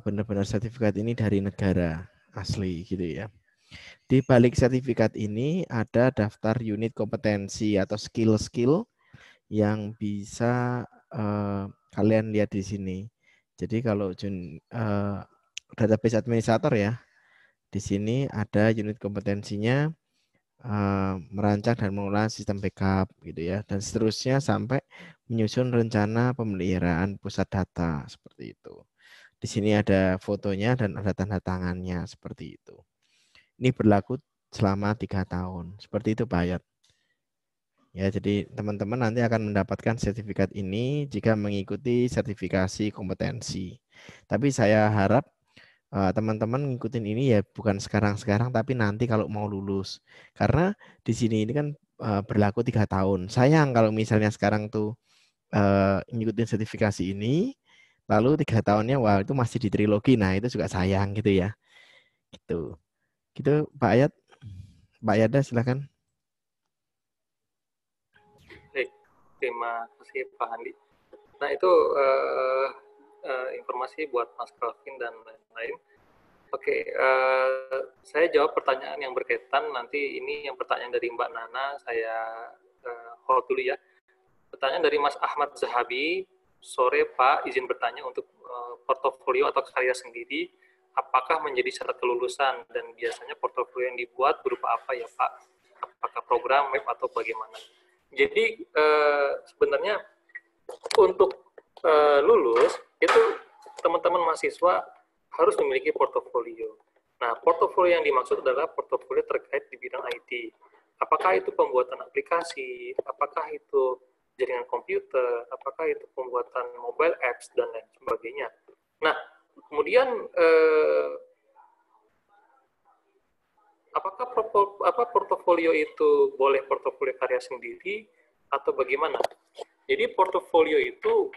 benar-benar sertifikat ini dari negara asli gitu ya. Di balik sertifikat ini ada daftar unit kompetensi atau skill-skill yang bisa kalian lihat di sini. Jadi kalau database administrator ya, di sini ada unit kompetensinya, merancang dan mengelola sistem backup gitu ya, dan seterusnya sampai menyusun rencana pemeliharaan pusat data seperti itu. Di sini ada fotonya dan ada tanda tangannya seperti itu. Ini berlaku selama 3 tahun. Seperti itu Pak Ayat. Ya, jadi teman-teman nanti akan mendapatkan sertifikat ini jika mengikuti sertifikasi kompetensi. Tapi saya harap teman-teman ngikutin ini ya bukan sekarang-sekarang, tapi nanti kalau mau lulus. Karena di sini ini kan berlaku 3 tahun. Sayang kalau misalnya sekarang tuh ngikutin sertifikasi ini, lalu 3 tahunnya wah itu masih di trilogi. Nah itu juga sayang gitu ya. Gitu. Gitu Pak Ayat. Pak Yada silakan. Baik, terima kasih Pak Handi. Nah itu informasi buat Mas Calvin dan lain-lain. Oke, saya jawab pertanyaan yang berkaitan. Nanti ini yang pertanyaan dari Mbak Nana, saya hold dulu ya. Pertanyaan dari Mas Ahmad Zahabi, sore Pak, izin bertanya untuk portofolio atau karya sendiri, apakah menjadi syarat kelulusan? Dan biasanya portofolio yang dibuat berupa apa ya Pak? Apakah program, web, atau bagaimana? Jadi sebenarnya untuk lulus, itu teman-teman mahasiswa harus memiliki portofolio. Nah, portofolio yang dimaksud adalah portofolio terkait di bidang IT. Apakah itu pembuatan aplikasi, apakah itu jaringan komputer, apakah itu pembuatan mobile apps, dan lain sebagainya. Nah, kemudian apakah portofolio itu boleh portofolio karya sendiri atau bagaimana? Jadi portofolio itu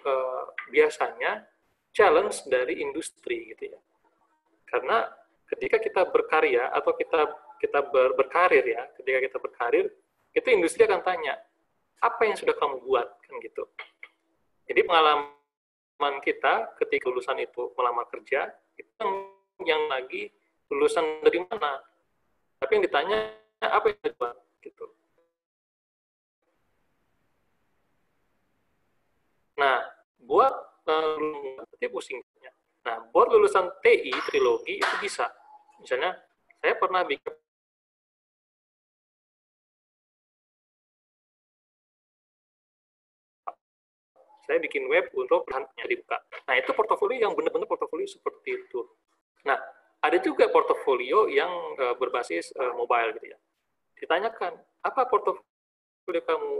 biasanya challenge dari industri gitu ya. Karena ketika kita berkarya atau kita berkarir ya, ketika kita berkarir, itu industri akan tanya, apa yang sudah kamu buat kan gitu. Jadi pengalaman kita ketika lulusan itu melamar kerja, itu yang lagi lulusan dari mana? Tapi yang ditanya apa yang dibuat gitu. Nah, buat berarti pusingnya. Nah, buat lulusan TI trilogi itu bisa. Misalnya, saya pernah bikin web untuk bahannya dibuka. Nah, itu portofolio yang benar-benar portofolio seperti itu. Nah, ada juga portofolio yang berbasis mobile gitu ya. Ditanyakan, apa portofolio kamu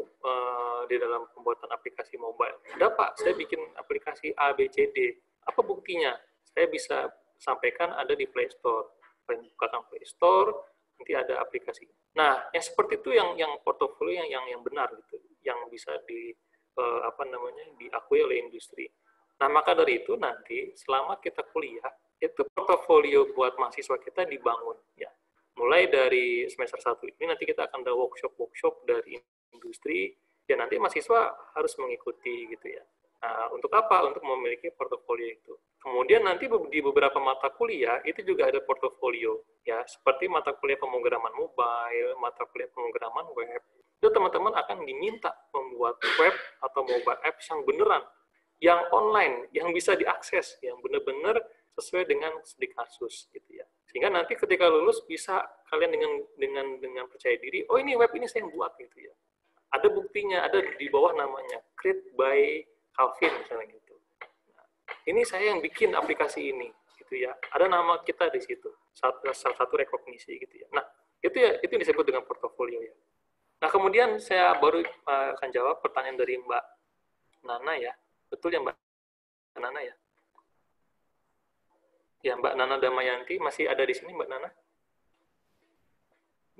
di dalam pembuatan aplikasi mobile? Ada Pak, saya bikin aplikasi A, B, C, D. Apa buktinya? Saya bisa sampaikan ada di Play Store. Bukakan Play Store, nanti ada aplikasi. Nah, yang seperti itu yang portofolio yang benar gitu, yang bisa diakui oleh industri. Nah, maka dari itu nanti selama kita kuliah, itu portofolio buat mahasiswa kita dibangun ya. Mulai dari semester 1 ini nanti kita akan ada workshop dari industri, dan nanti mahasiswa harus mengikuti gitu ya. Nah, untuk apa? Untuk memiliki portofolio itu. Kemudian nanti di beberapa mata kuliah itu juga ada portofolio, ya, seperti mata kuliah pemrograman mobile, mata kuliah pemrograman web. Itu teman-teman akan diminta membuat web atau mobile apps yang beneran, yang online, yang bisa diakses, yang benar-benar sesuai dengan studi kasus, gitu ya. Sehingga nanti ketika lulus bisa kalian dengan percaya diri, oh ini web ini saya yang buat, gitu ya. Ada buktinya, ada di bawah namanya create by Calvin misalnya gitu. Ini saya yang bikin aplikasi ini, gitu ya. Ada nama kita di situ, salah satu rekognisi, gitu ya. Nah, itu disebut dengan portofolio ya. Nah, kemudian saya baru akan jawab pertanyaan dari Mbak Nana ya. Betul ya Mbak Nana ya? Ya, Mbak Nana Damayanti masih ada di sini, Mbak Nana?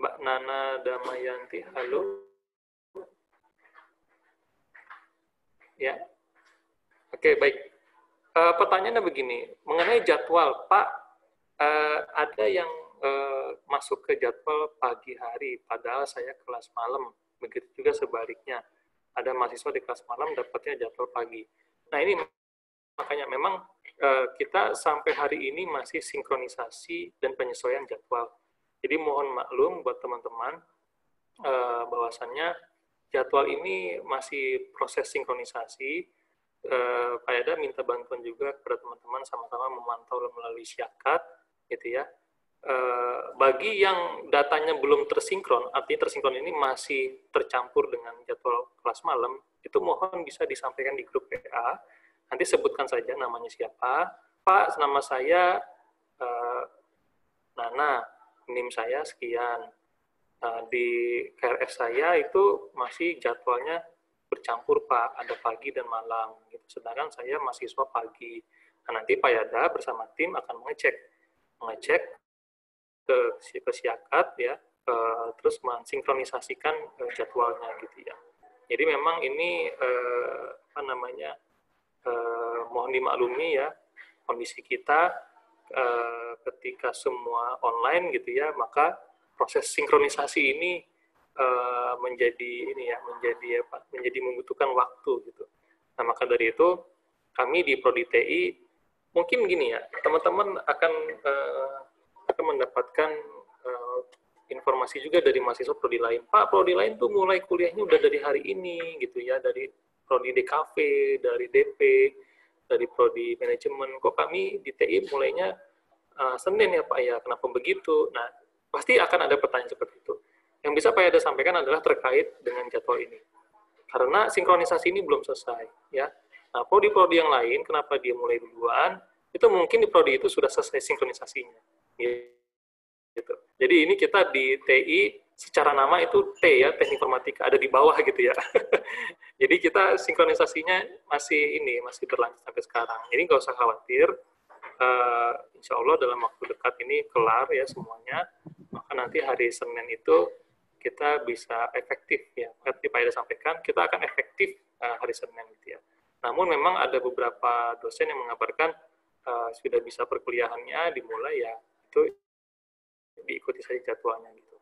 Mbak Nana Damayanti, halo? Ya. Oke, baik. Pertanyaannya begini, mengenai jadwal, Pak, ada yang masuk ke jadwal pagi hari, padahal saya kelas malam. Begitu juga sebaliknya, ada mahasiswa di kelas malam dapatnya jadwal pagi. Nah ini makanya memang kita sampai hari ini masih sinkronisasi dan penyesuaian jadwal. Jadi mohon maklum buat teman-teman, bahwasannya jadwal ini masih proses sinkronisasi. Pak Yada minta bantuan juga kepada teman-teman sama-sama memantau melalui Syakat, gitu ya. Bagi yang datanya belum tersinkron, artinya tersinkron ini masih tercampur dengan jadwal kelas malam, itu mohon bisa disampaikan di grup WA. Nanti sebutkan saja namanya siapa. Pak, nama saya Nana, NIM saya sekian. Di KRS saya itu masih jadwalnya bercampur Pak, ada pagi dan malam. Gitu. Sedangkan saya mahasiswa pagi. Nah, nanti Pak Yada bersama tim akan mengecek ke Syakat ya, terus mensinkronisasikan jadwalnya gitu ya. Jadi memang ini mohon dimaklumi ya kondisi kita ketika semua online gitu ya, maka proses sinkronisasi ini menjadi membutuhkan waktu gitu. Nah, maka dari itu kami di Prodi TI mungkin gini ya, teman-teman akan mendapatkan informasi juga dari mahasiswa prodi lain. Pak, prodi lain tuh mulai kuliahnya udah dari hari ini gitu ya, dari prodi DKV, dari DP, dari prodi manajemen. Kok kami di TI mulainya Senin ya Pak ya? Kenapa begitu? Nah, pasti akan ada pertanyaan seperti itu. Yang bisa Pak Yada sampaikan adalah terkait dengan jadwal ini. Karena sinkronisasi ini belum selesai, ya. Nah, prodi-prodi yang lain, kenapa dia mulai duluan, itu mungkin di prodi itu sudah selesai sinkronisasinya. Gitu. Jadi ini kita di TI, secara nama itu T ya, Teknik Informatika, ada di bawah gitu ya. Jadi kita sinkronisasinya masih berlanjut sampai sekarang. Jadi nggak usah khawatir, insya Allah dalam waktu dekat ini kelar ya semuanya, maka nanti hari Senin itu kita bisa efektif ya. Seperti Pak Yada sampaikan, kita akan efektif hari Senin gitu ya. Namun memang ada beberapa dosen yang mengabarkan sudah bisa perkuliahannya dimulai ya, itu diikuti saja jadwalnya gitu.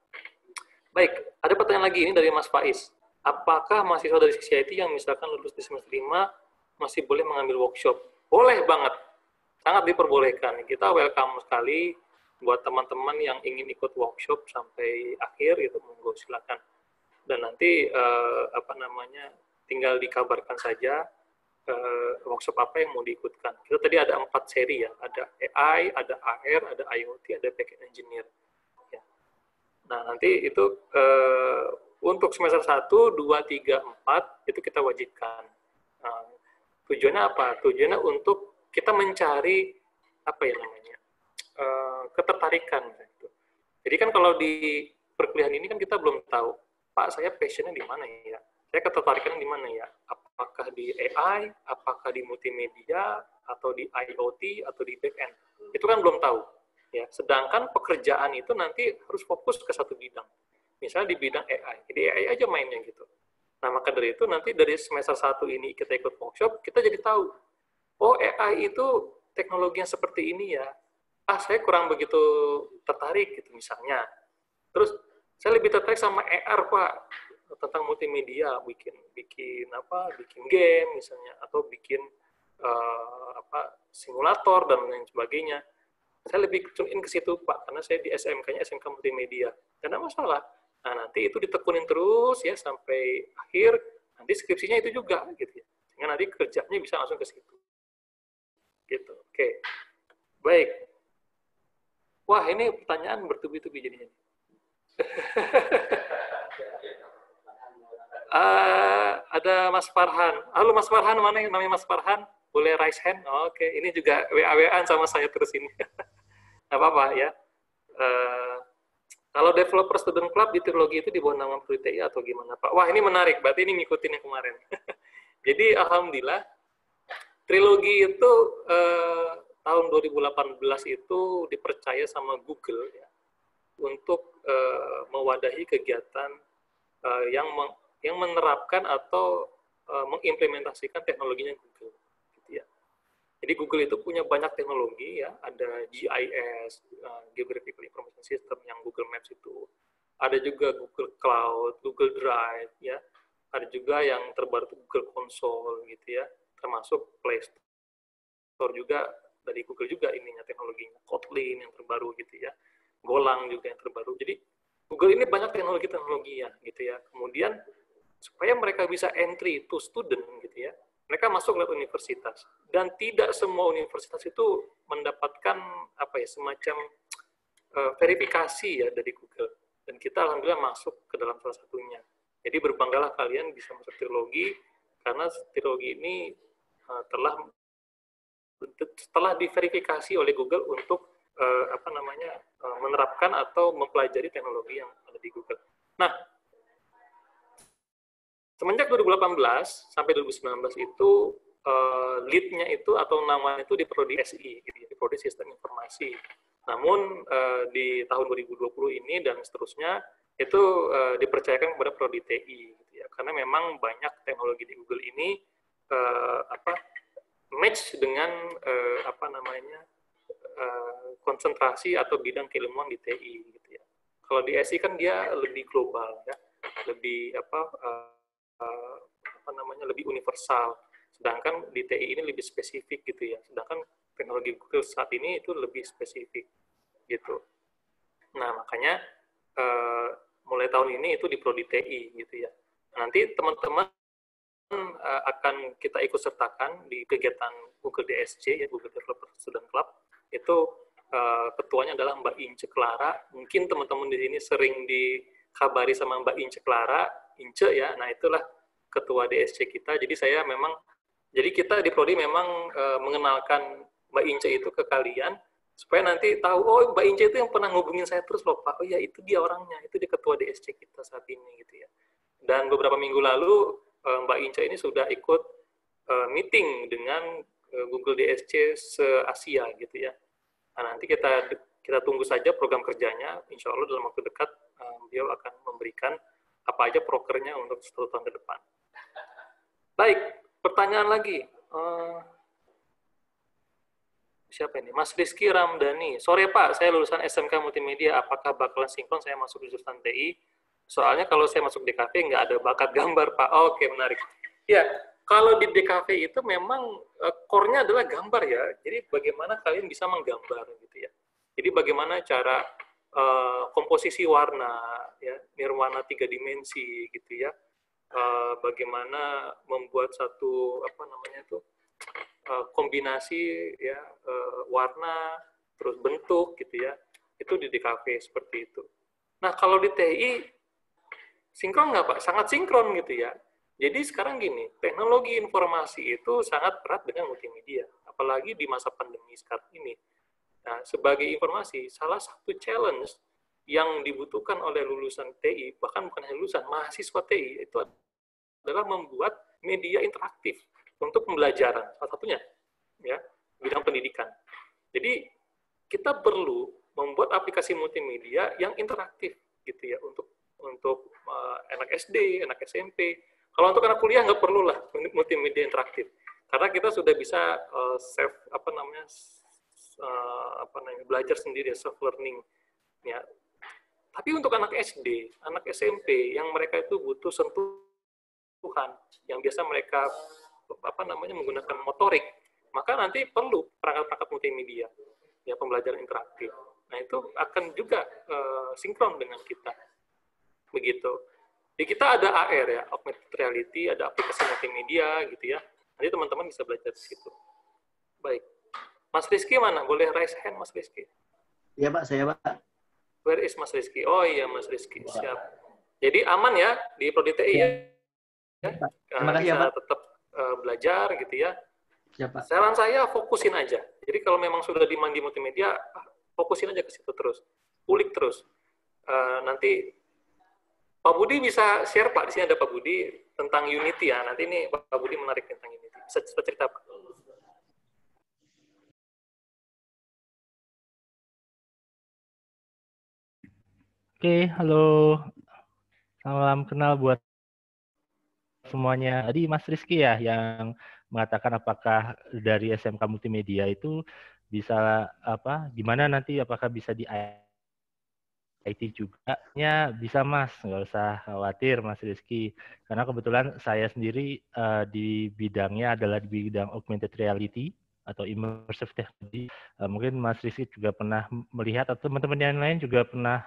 Baik, ada pertanyaan lagi ini dari Mas Faiz. Apakah mahasiswa dari CCIT yang misalkan lulus di semester 5 masih boleh mengambil workshop? Boleh banget, sangat diperbolehkan. Kita welcome sekali buat teman-teman yang ingin ikut workshop sampai akhir itu monggo silakan. Dan nanti tinggal dikabarkan saja workshop apa yang mau diikutkan. Kita tadi ada 4 seri ya, ada AI, ada AR, ada IoT, ada backend engineer. Ya. Nah nanti itu untuk semester 1, 2, 3, 4 itu kita wajibkan. Tujuannya apa? Tujuannya untuk kita mencari ketertarikan. Gitu. Jadi kan kalau di perkuliahan ini kan kita belum tahu, Pak saya passionnya di mana ya? Saya ketertarikan di mana ya? Apakah di AI, apakah di multimedia, atau di IoT, atau di backend? Itu kan belum tahu. Ya. Sedangkan pekerjaan itu nanti harus fokus ke satu bidang. Misalnya di bidang AI. Jadi AI aja mainnya gitu. Nah, maka dari itu nanti dari semester 1 ini kita ikut workshop, kita jadi tahu, oh AI itu teknologi yang seperti ini ya. Saya kurang begitu tertarik gitu misalnya. Terus saya lebih tertarik sama AR Pak, tentang multimedia, bikin game misalnya, atau bikin simulator dan lain sebagainya. Saya lebih tune in ke situ, Pak, karena saya di SMK-nya SMK Multimedia. Tidak ada masalah. Nah, nanti itu ditekunin terus ya sampai akhir, nanti skripsinya itu juga gitu ya. Sehingga nanti kerjanya bisa langsung ke situ. Gitu. Oke. Baik. Wah, ini pertanyaan bertubi-tubi jadinya. Ada Mas Farhan. Halo Mas Farhan, mana yang namanya Mas Farhan? Boleh raise hand? Oh, oke, ini juga WA-WA sama saya terus ini. Nggak apa-apa ya. Kalau developer student club di trilogi itu di bawah nama Prodi TI atau gimana Pak? Wah, ini menarik, berarti ini ngikutin yang kemarin. Jadi alhamdulillah trilogi itu tahun 2018 itu dipercaya sama Google ya, untuk mewadahi kegiatan yang menerapkan atau mengimplementasikan teknologinya Google. Jadi Google itu punya banyak teknologi ya, ada GIS, Geographical Information System yang Google Maps itu, ada juga Google Cloud, Google Drive ya, ada juga yang terbaru Google Console gitu ya, termasuk Play Store juga dari Google juga ininya teknologinya, Kotlin yang terbaru gitu ya, Golang juga yang terbaru. Jadi Google ini banyak teknologi ya gitu ya. Kemudian supaya mereka bisa entry to student gitu ya, mereka masuk lewat universitas, dan tidak semua universitas itu mendapatkan semacam verifikasi ya dari Google, dan kita alhamdulillah masuk ke dalam salah satunya. Jadi berbanggalah kalian bisa masuk trilogi, karena trilogi ini telah diverifikasi oleh Google untuk menerapkan atau mempelajari teknologi yang ada di Google. Nah, semenjak 2018 sampai 2019 itu lead-nya itu atau namanya itu di Prodi SI, gitu ya, di Prodi Sistem Informasi. Namun di tahun 2020 ini dan seterusnya itu dipercayakan kepada Prodi TI, gitu ya, karena memang banyak teknologi di Google ini match dengan konsentrasi atau bidang keilmuan di TI, gitu ya. Kalau di SI kan dia lebih global ya, lebih lebih universal, sedangkan di TI ini lebih spesifik gitu ya, sedangkan teknologi Google saat ini itu lebih spesifik gitu. Nah, makanya mulai tahun ini itu di Prodi TI gitu ya. Nanti teman-teman akan kita ikut sertakan di kegiatan Google DSC ya, Google Developer Student Club. Itu ketuanya adalah Mbak Ince Clara. Mungkin teman-teman di sini sering dikabari sama Mbak Ince Clara, Ince ya. Nah, itulah ketua DSC kita. Jadi jadi kita di Prodi memang mengenalkan Mbak Ince itu ke kalian supaya nanti tahu, oh Mbak Ince itu yang pernah ngubungin saya terus loh Pak. Oh ya, itu dia orangnya, itu dia ketua DSC kita saat ini gitu ya. Dan beberapa minggu lalu Mbak Ince ini sudah ikut meeting dengan Google DSC se-Asia gitu ya. Nah, nanti kita tunggu saja program kerjanya. Insya Allah dalam waktu dekat beliau akan memberikan apa aja prokernya untuk 1 tahun ke depan. Baik, pertanyaan lagi. Siapa ini? Mas Rizky Ramdhani. Sore Pak, saya lulusan SMK Multimedia. Apakah bakalan sinkron saya masuk jurusan TI? Soalnya kalau saya masuk DKV nggak ada bakat gambar Pak. Oke, menarik. Ya, kalau di DKV itu memang core-nya adalah gambar ya. Jadi bagaimana kalian bisa menggambar gitu ya. Jadi bagaimana cara komposisi warna, ya, nirwana 3 dimensi gitu ya. Bagaimana membuat satu kombinasi ya warna terus bentuk gitu ya. Itu di DKV seperti itu. Nah, kalau di TI sinkron nggak Pak? Sangat sinkron gitu ya. Jadi sekarang gini, teknologi informasi itu sangat erat dengan multimedia, apalagi di masa pandemi sekarang ini. Nah, sebagai informasi, salah satu challenge yang dibutuhkan oleh lulusan TI, bahkan bukan hanya lulusan, mahasiswa TI, itu adalah membuat media interaktif untuk pembelajaran, salah satunya, ya, bidang pendidikan. Jadi, kita perlu membuat aplikasi multimedia yang interaktif, gitu ya, untuk anak SD, anak SMP. Kalau untuk anak kuliah nggak perlu lah multimedia interaktif, karena kita sudah bisa belajar sendiri, self learning, ya. Tapi untuk anak SD, anak SMP yang mereka itu butuh sentuhan, yang biasa mereka menggunakan motorik, maka nanti perlu perangkat-perangkat multimedia, ya pembelajaran interaktif. Nah itu akan juga sinkron dengan kita, begitu. Di kita ada AR ya, augmented reality, ada aplikasi multimedia gitu ya. Nanti teman-teman bisa belajar di situ. Baik, Mas Rizky mana? Boleh raise hand Mas Rizky? Iya Pak, saya Pak. Where is Mas Rizky? Oh iya Mas Rizky, siap. Jadi aman ya di Prodi TI ya? Terima kasih ya bisa Pak. tetap belajar gitu ya. Siap Pak. Saran saya fokusin aja. Jadi kalau memang sudah di multimedia, fokusin aja ke situ terus, kulik terus. Nanti Pak Budi bisa share Pak, di sini ada Pak Budi tentang Unity ya. Nanti ini Pak Budi menarik tentang Unity. Bisa cerita Pak. Oke, halo. Salam kenal buat semuanya. Tadi Mas Rizky ya yang mengatakan apakah dari SMK Multimedia itu bisa gimana nanti apakah bisa di IT juga? Ya bisa Mas, nggak usah khawatir Mas Rizky. Karena kebetulan saya sendiri di bidangnya adalah di bidang augmented reality atau immersive technology. Mungkin Mas Rizky juga pernah melihat atau teman-teman yang lain juga pernah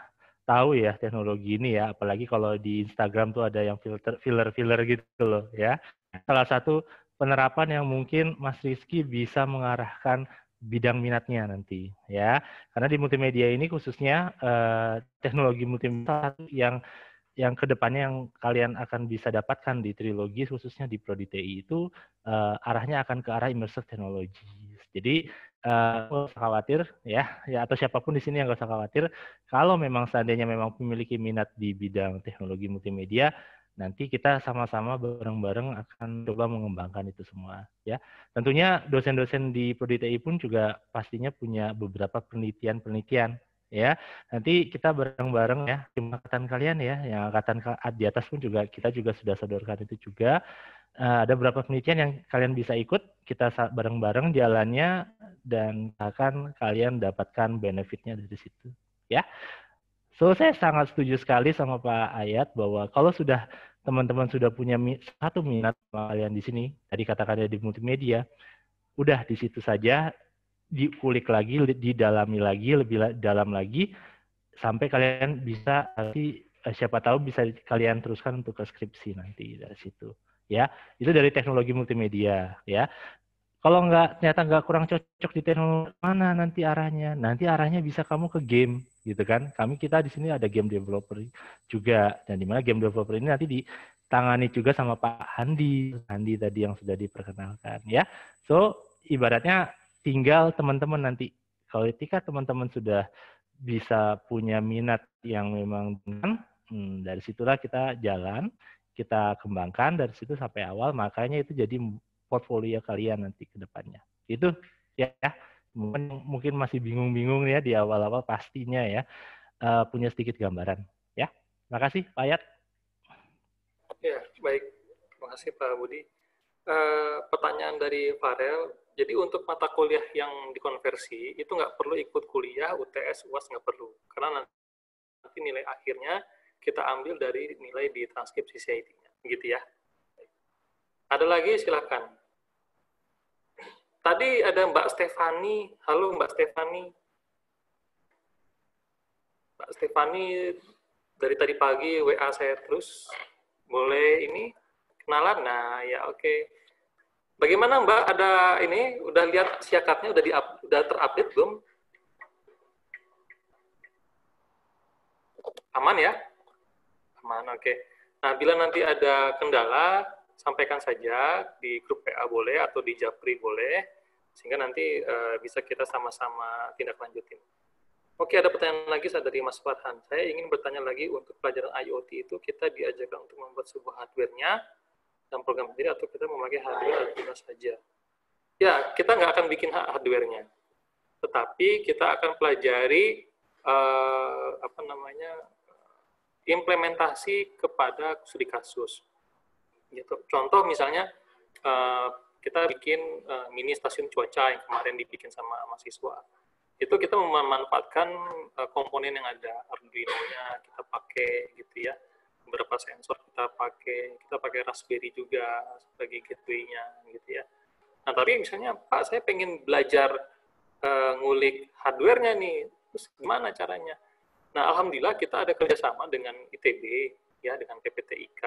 tahu ya teknologi ini ya, apalagi kalau di Instagram tuh ada yang filler gitu loh ya. Salah satu penerapan yang mungkin Mas Rizky bisa mengarahkan bidang minatnya nanti ya, karena di multimedia ini khususnya teknologi multimedia yang kedepannya yang kalian akan bisa dapatkan di trilogi khususnya di Prodi TI itu arahnya akan ke arah immersive technology. Jadi nggak usah khawatir ya atau siapapun di sini yang nggak usah khawatir kalau memang seandainya memang memiliki minat di bidang teknologi multimedia, nanti kita sama-sama bareng-bareng akan coba mengembangkan itu semua ya. Tentunya dosen-dosen di Prodi TI pun juga pastinya punya beberapa penelitian ya. Nanti kita bareng-bareng ya, tim angkatan kalian ya, yang angkatan di atas pun juga kita juga sudah sodorkan itu juga. Ada beberapa penelitian yang kalian bisa ikut, kita bareng-bareng jalannya dan akan kalian dapatkan benefitnya dari situ ya. So saya sangat setuju sekali sama Pak Ayat bahwa kalau sudah teman-teman sudah punya satu minat kalian di sini, tadi katakannya di multimedia, udah di situ saja dikulik lagi, didalami lagi, lebih dalam lagi sampai kalian bisa nanti siapa tahu bisa kalian teruskan untuk ke skripsi nanti dari situ ya. Itu dari teknologi multimedia ya. Kalau ternyata nggak kurang cocok di teknologi mana nanti arahnya bisa kamu ke game gitu kan. Kita di sini ada game developer juga, dan di mana game developer ini nanti ditangani juga sama Pak Handi tadi yang sudah diperkenalkan ya. So ibaratnya tinggal teman-teman nanti kalau ketika teman-teman sudah bisa punya minat yang memang dari situlah kita jalan, kita kembangkan dari situ sampai awal, makanya itu jadi portfolio kalian nanti ke depannya. Itu ya, mungkin masih bingung-bingung ya di awal-awal pastinya ya, punya sedikit gambaran ya. Terima kasih Pak Ayat. Ya, baik. Terima kasih Pak Budi. Pertanyaan dari Farel, jadi untuk mata kuliah yang dikonversi, itu nggak perlu ikut kuliah, UTS, UAS nggak perlu. Karena nanti nilai akhirnya kita ambil dari nilai di transkripsi CIT-nya. Gitu ya. Ada lagi, silakan. Tadi ada Mbak Stefani. Halo Mbak Stefani. Mbak Stefani dari tadi pagi WA saya terus. Boleh ini kenalan? Nah, ya oke. Bagaimana Mbak, ada ini udah lihat siakapnya udah terupdate belum? Aman ya? Aman, oke. Nah, bila nanti ada kendala, sampaikan saja di grup PA boleh atau di Japri boleh, sehingga nanti bisa kita sama-sama tindak lanjutin. Oke, ada pertanyaan lagi dari Mas Farhan. Saya ingin bertanya lagi, untuk pelajaran IoT itu kita diajarkan untuk membuat sebuah hardware-nya dan program sendiri, atau kita memakai hardware guna saja? Ya, kita nggak akan bikin hardware-nya, tetapi kita akan pelajari implementasi kepada studi kasus. Gitu. Contoh misalnya kita bikin mini stasiun cuaca yang kemarin dibikin sama mahasiswa. Itu kita memanfaatkan komponen yang ada, Arduino-nya kita pakai gitu ya. Beberapa sensor kita pakai Raspberry juga sebagai gateway-nya gitu ya. Nah, tapi misalnya, Pak, saya pengen belajar ngulik hardware-nya nih, terus gimana caranya? Nah, alhamdulillah kita ada kerjasama dengan ITB, ya, dengan PPTIK.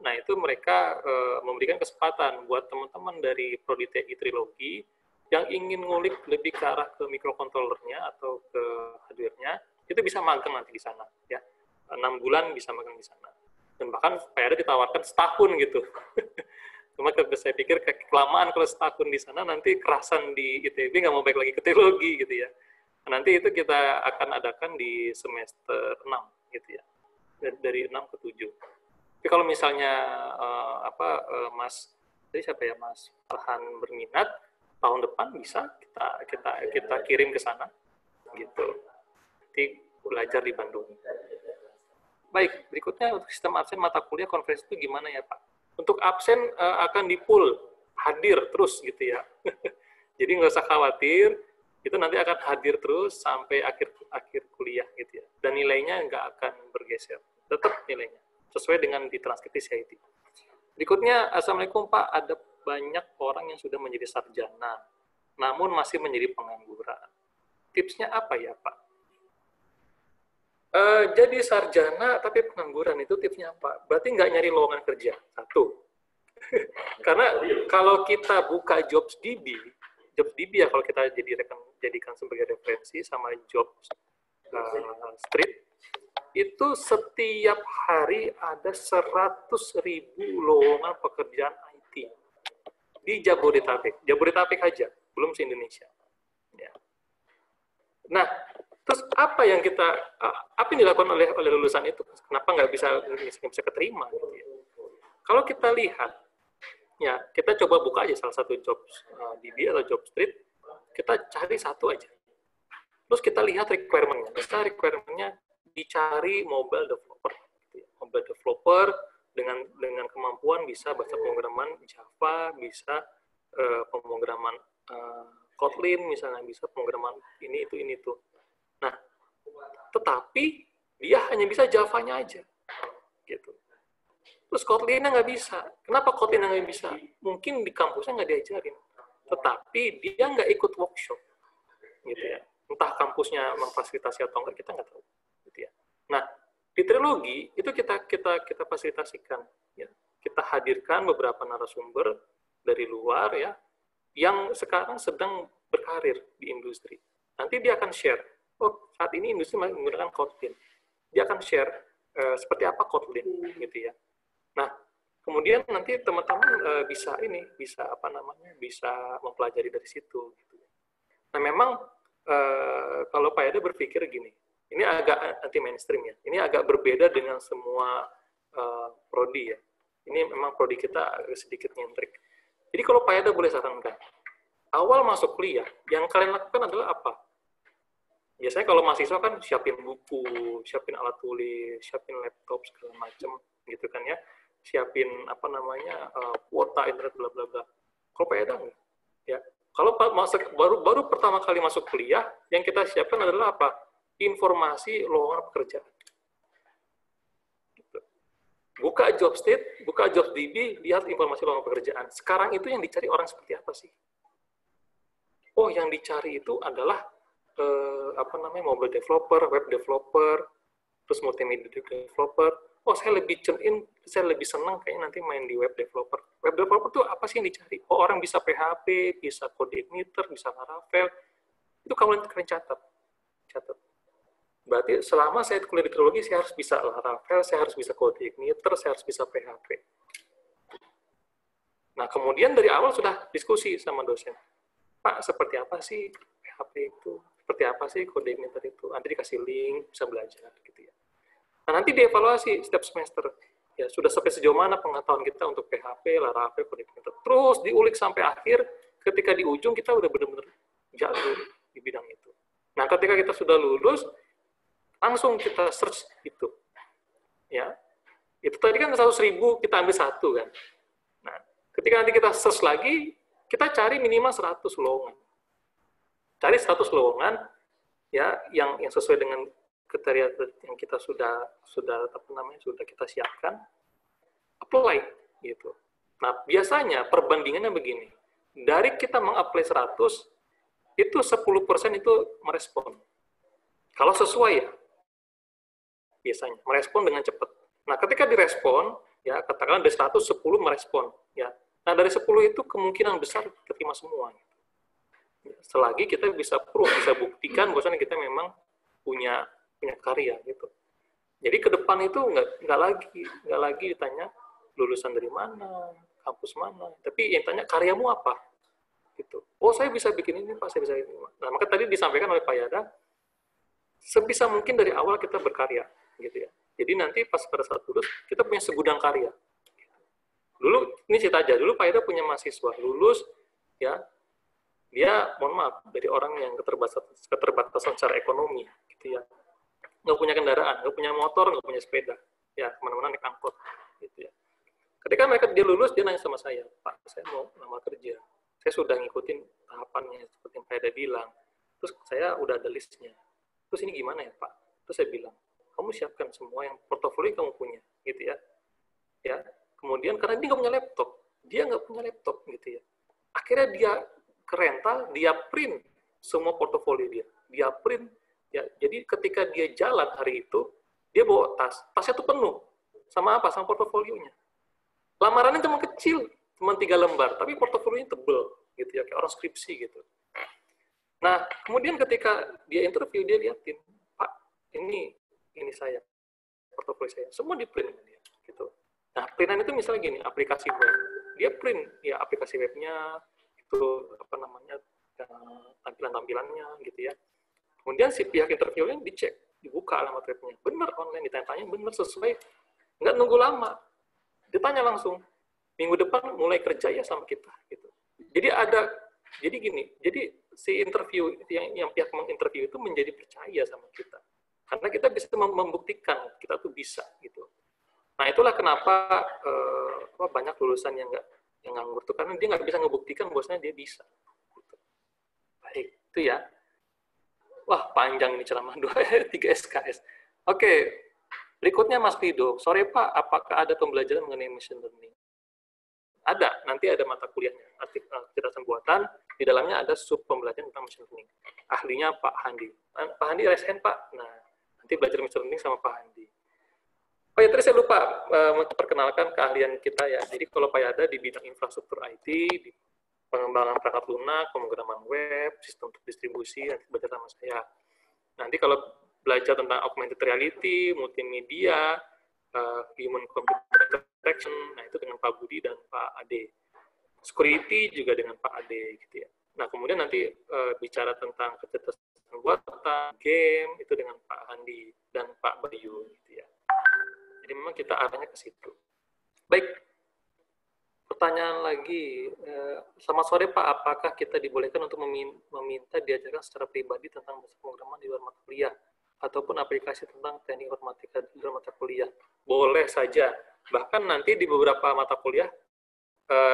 Nah, itu mereka memberikan kesempatan buat teman-teman dari Prodi TI Trilogi yang ingin ngulik lebih ke arah ke microcontroller-nya atau ke hardware-nya, itu bisa magang nanti di sana, ya. 6 bulan bisa magang di sana. Dan bahkan PAD ditawarkan setahun gitu. Cuma saya pikir kelamaan kalau setahun di sana, nanti kerasan di ITB nggak mau balik lagi ke teologi gitu ya. Nanti itu kita akan adakan di semester 6 gitu ya, dari 6 ke 7. Tapi kalau misalnya Mas, tadi siapa ya, Mas Farhan berminat, tahun depan bisa kita kirim ke sana gitu. Nanti belajar di Bandung. Baik, berikutnya untuk sistem absen mata kuliah konferensi itu gimana ya Pak? Untuk absen akan di-pool, hadir terus gitu ya. Jadi nggak usah khawatir, itu nanti akan hadir terus sampai akhir kuliah gitu ya. Dan nilainya nggak akan bergeser, tetap nilainya sesuai dengan di transkrip CIT. Berikutnya, Assalamualaikum Pak, ada banyak orang yang sudah menjadi sarjana, namun masih menjadi pengangguran. Tipsnya apa ya Pak? Jadi sarjana tapi pengangguran itu tipsnya apa? Berarti nggak nyari lowongan kerja, satu. Karena kalau kita buka JobsDB ya kalau kita jadikan sebagai referensi sama JobStreet, itu setiap hari ada 100.000 lowongan pekerjaan IT di Jabodetabek aja, belum se-Indonesia. Ya. Nah, terus apa yang dilakukan oleh lulusan itu? Kenapa nggak bisa keterima? Gitu ya? Kalau kita lihat, ya kita coba buka aja salah satu JobsDB atau JobStreet, kita cari satu aja. Terus kita lihat requirement-nya. Misalnya requirement-nya dicari mobile developer, gitu ya. Mobile developer dengan kemampuan bisa bahasa pemrograman Java, bisa pemrograman Kotlin, misalnya bisa pemrograman ini itu. Nah, tetapi dia hanya bisa Java-nya aja, gitu. Terus Kotlin-nya nggak bisa. Kenapa Kotlin-nya nggak bisa? Mungkin di kampusnya nggak diajarin, tetapi dia nggak ikut workshop, gitu ya. Entah kampusnya memfasilitasi atau enggak, kita nggak tahu, gitu ya. Nah, di Trilogi itu kita fasilitasikan, ya. Kita hadirkan beberapa narasumber dari luar, ya, yang sekarang sedang berkarir di industri. Nanti dia akan share. Oh, saat ini industri menggunakan Kotlin. Dia akan share seperti apa Kotlin, gitu ya. Nah, kemudian nanti teman-teman bisa mempelajari dari situ. Gitu. Nah, memang kalau Pak Eda berpikir gini, ini agak anti mainstream ya. Ini agak berbeda dengan semua prodi ya. Ini memang prodi kita agak sedikit nyentrik. Jadi kalau Pak Eda boleh sarankan, awal masuk kuliah, yang kalian lakukan adalah apa? Biasanya kalau mahasiswa kan siapin buku, siapin alat tulis, siapin laptop segala macam gitu kan ya. Siapin kuota internet bla bla bla. Kalau Pak Eda enggak, ya. Kalau baru pertama kali masuk kuliah, yang kita siapkan adalah apa? Informasi lowongan pekerjaan. Gitu. Buka JobStreet, buka JobsDB, lihat informasi lowongan pekerjaan. Sekarang itu yang dicari orang seperti apa sih? Oh, yang dicari itu adalah mobile developer, web developer, terus multimedia developer. Oh, saya lebih senang kayaknya nanti main di web developer. Web developer itu apa sih yang dicari? Oh, orang bisa PHP, bisa CodeIgniter, bisa Laravel. Itu kalian catat. Berarti selama saya kuliah di Trilogi, saya harus bisa Laravel, saya harus bisa CodeIgniter, saya harus bisa PHP. Nah, kemudian dari awal sudah diskusi sama dosen. Pak, seperti apa sih PHP itu? Seperti apa sih CodeIgniter itu? Nanti dikasih link, bisa belajar gitu ya. Nah, nanti dievaluasi setiap semester. Ya, sudah sampai sejauh mana pengetahuan kita untuk PHP, Laravel, CodeIgniter. Terus diulik sampai akhir, ketika di ujung kita udah benar-benar jago di bidang itu. Nah, ketika kita sudah lulus, langsung kita search itu. Ya. Itu tadi kan 100.000, kita ambil satu kan. Nah, ketika nanti kita search lagi, kita cari minimal 100 lowongan. Cari 100 lowongan ya yang sesuai dengan kriteria yang kita sudah kita siapkan, apply gitu. Nah, biasanya perbandingannya begini. dari kita mengapply 100, itu 10% itu merespon. Kalau sesuai ya, biasanya merespon dengan cepat. Nah, ketika direspon, ya katakanlah dari 100, 10 merespon. Ya. Nah, dari 10 itu kemungkinan besar keterima semua. Selagi kita bisa proof, bisa buktikan bahwasanya kita memang punya karya gitu. Jadi ke depan itu nggak lagi ditanya lulusan dari mana, kampus mana, tapi yang tanya karyamu apa, gitu. Oh, saya bisa bikin ini Pak, saya bisa ini. Nah, maka tadi disampaikan oleh Pak Yada, sebisa mungkin dari awal kita berkarya, gitu ya. Jadi nanti pas pada saat lulus kita punya segudang karya. Dulu ini cerita aja, dulu Pak Yada punya mahasiswa lulus, ya dia mohon maaf dari orang yang keterbatasan secara ekonomi, gitu ya. Nggak punya kendaraan, nggak punya motor, nggak punya sepeda, ya kemana-mana naik angkot, gitu ya. Ketika dia lulus, dia nanya sama saya, Pak, saya mau lamar kerja, saya sudah ngikutin tahapannya seperti yang Pak Yada bilang, terus saya udah ada listnya, terus ini gimana ya Pak? Terus saya bilang, kamu siapkan semua yang portofolio kamu punya, gitu ya. Ya, kemudian karena dia nggak punya laptop, gitu ya. Akhirnya dia ke rental, dia print semua portofolio dia print. Ya, jadi ketika dia jalan hari itu, dia bawa tasnya tuh penuh. Sama apa? Sama portofolionya. Lamarannya cuma kecil, cuma 3 lembar, tapi portofolionya tebel, gitu ya, kayak orang skripsi gitu. Nah, kemudian ketika dia interview, dia liatin, Pak, ini saya, portofolio saya, semua di print dia, gitu. Nah, printan itu misalnya gini, aplikasi web, dia print ya aplikasi webnya, itu apa namanya, tampilan-tampilannya, gitu ya. Kemudian si pihak interviewnya dicek, dibuka alamat webnya, bener online, ditanya bener sesuai, nggak nunggu lama, ditanya langsung, minggu depan mulai kerja ya sama kita, gitu. Jadi gini, jadi si interview yang pihak menginterview itu menjadi percaya sama kita, karena kita bisa membuktikan kita tuh bisa, gitu. Nah, itulah kenapa banyak lulusan yang nganggur tuh, karena dia nggak bisa ngebuktikan bahwasanya dia bisa. Gitu. Baik, itu ya. Wah, panjang ini ceramah 3 SKS. Oke, berikutnya Mas Rido. Sore Pak, apakah ada pembelajaran mengenai machine learning? Ada, nanti ada mata kuliahnya, kecerdasan buatan, di dalamnya ada sub pembelajaran tentang machine learning. Ahlinya Pak Handi. Pak Handi raise hand, Pak. Nah, nanti belajar machine learning sama Pak Handi. Oh ya, tadi saya lupa memperkenalkan keahlian kita ya. Jadi kalau Pak Yada di bidang infrastruktur IT, di pengembangan perangkat lunak, pemrograman web, sistem untuk distribusi, nanti belajar sama saya. Nanti kalau belajar tentang augmented reality, multimedia, human computer interaction, nah itu dengan Pak Budi dan Pak Ade. Security juga dengan Pak Ade, gitu ya. Nah, kemudian nanti bicara tentang kecerdasan buatan, game, itu dengan Pak Handi dan Pak Bayu, gitu ya. Jadi memang kita arahnya ke situ. Baik, pertanyaan lagi. Selamat sore Pak, apakah kita dibolehkan untuk meminta diajarkan secara pribadi tentang bahasa pemrograman di luar mata kuliah? Ataupun aplikasi tentang teknik informatika di luar mata kuliah? Boleh saja. Bahkan nanti di beberapa mata kuliah,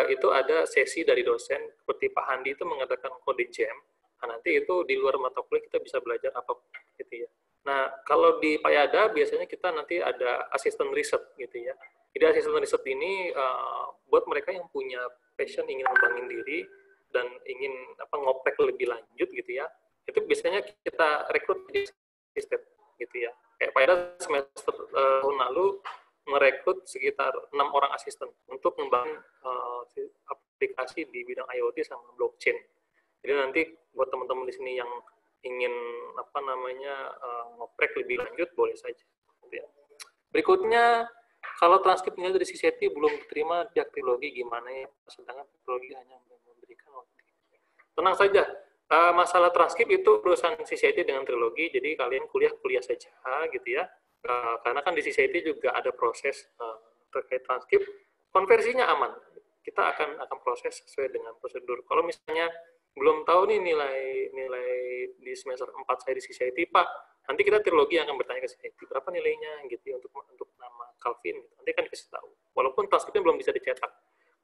itu ada sesi dari dosen, seperti Pak Handi itu mengadakan kode jam. Nah, nanti itu di luar mata kuliah kita bisa belajar apa gitu ya. Nah, kalau di Pak Yada biasanya kita nanti ada asisten riset gitu ya. Jadi asisten riset ini buat mereka yang punya passion ingin mengembangin diri dan ingin ngoprek lebih lanjut gitu ya. Itu biasanya kita rekrut di asisten gitu ya. Kayak Pak Yada semester tahun lalu merekrut sekitar 6 orang asisten untuk mengembangkan aplikasi di bidang IoT sama blockchain. Jadi nanti buat teman-teman di sini yang ingin ngoprek lebih lanjut boleh saja. Gitu ya. Berikutnya, kalau transkripnya dari CCT belum diterima pihak trilogi gimana ya? Sedangkan trilogi hanya memberikan waktu. Tenang saja, masalah transkrip itu urusan CCT dengan trilogi, jadi kalian kuliah saja, gitu ya. Karena kan di CCT juga ada proses terkait transkrip, konversinya aman. Kita akan proses sesuai dengan prosedur. Kalau misalnya belum tahu nih nilai di semester 4 saya di CCT, Pak, nanti kita trilogi yang akan bertanya ke CCT, berapa nilainya gitu ya, untuk nama Calvin, gitu. Nanti kan dikasih tahu. Walaupun transkripnya belum bisa dicetak.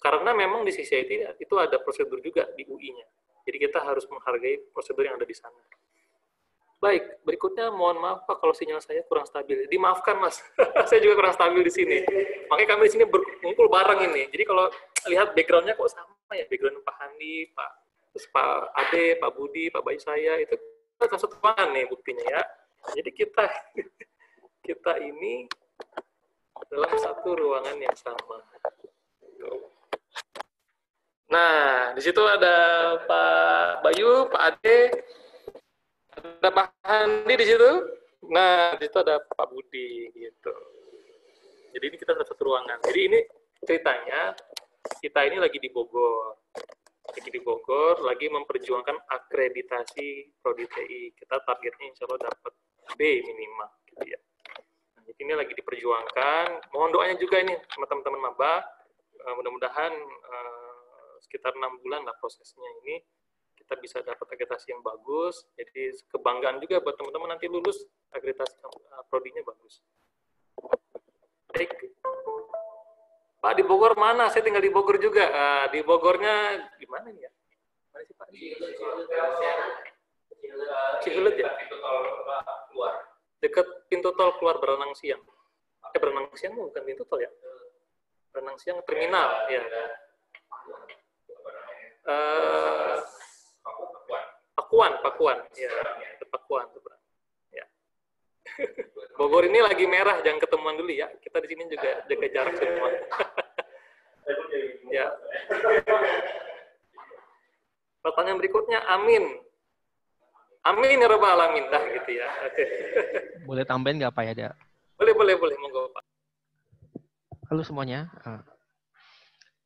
Karena memang di CCT itu ada prosedur juga di UI-nya. Jadi kita harus menghargai prosedur yang ada di sana. Baik, berikutnya mohon maaf Pak kalau sinyal saya kurang stabil. Dimaafkan Mas, saya juga kurang stabil di sini. Makanya kami di sini berkumpul bareng ini. Jadi kalau lihat background-nya kok sama ya, background Pak Handi, terus Pak Ade, Pak Budi, Pak Bayu saya, itu kita satu ruangan nih buktinya ya. Jadi kita ini dalam satu ruangan yang sama. Nah, di situ ada Pak Bayu, Pak Ade, ada Pak Handi di situ. Nah, di situ ada Pak Budi gitu. Jadi ini kita satu ruangan. Jadi ini ceritanya kita ini lagi di Bogor. Lagi memperjuangkan akreditasi Prodi TI. Kita targetnya insya Allah dapat B minimal gitu ya. Nah, ini lagi diperjuangkan. Mohon doanya juga ini sama teman-teman maba. Mudah-mudahan sekitar 6 bulan lah prosesnya ini kita bisa dapat akreditasi yang bagus. Jadi kebanggaan juga buat teman-teman nanti lulus akreditasi prodinya bagus. Baik. Pak di Bogor mana? Saya tinggal di Bogor juga. Di Bogornya di mana nih ya? Mana sih Pak? Cihulet ya? Dekat pintu tol keluar Berenang Siang. Berenang Siang bukan pintu tol ya? Berenang Siang terminal ya. Pakuan, ya, Pakuan tuh, ya. Bogor ini lagi merah, jangan ketemuan dulu ya. Kita di sini juga jaga jarak semua. Ya. Pertanyaan berikutnya, amin. Amin ya rabbal alamin, dah gitu ya. Oke. Boleh tambahin nggak Pak ya? Boleh, monggo Pak. Halo semuanya.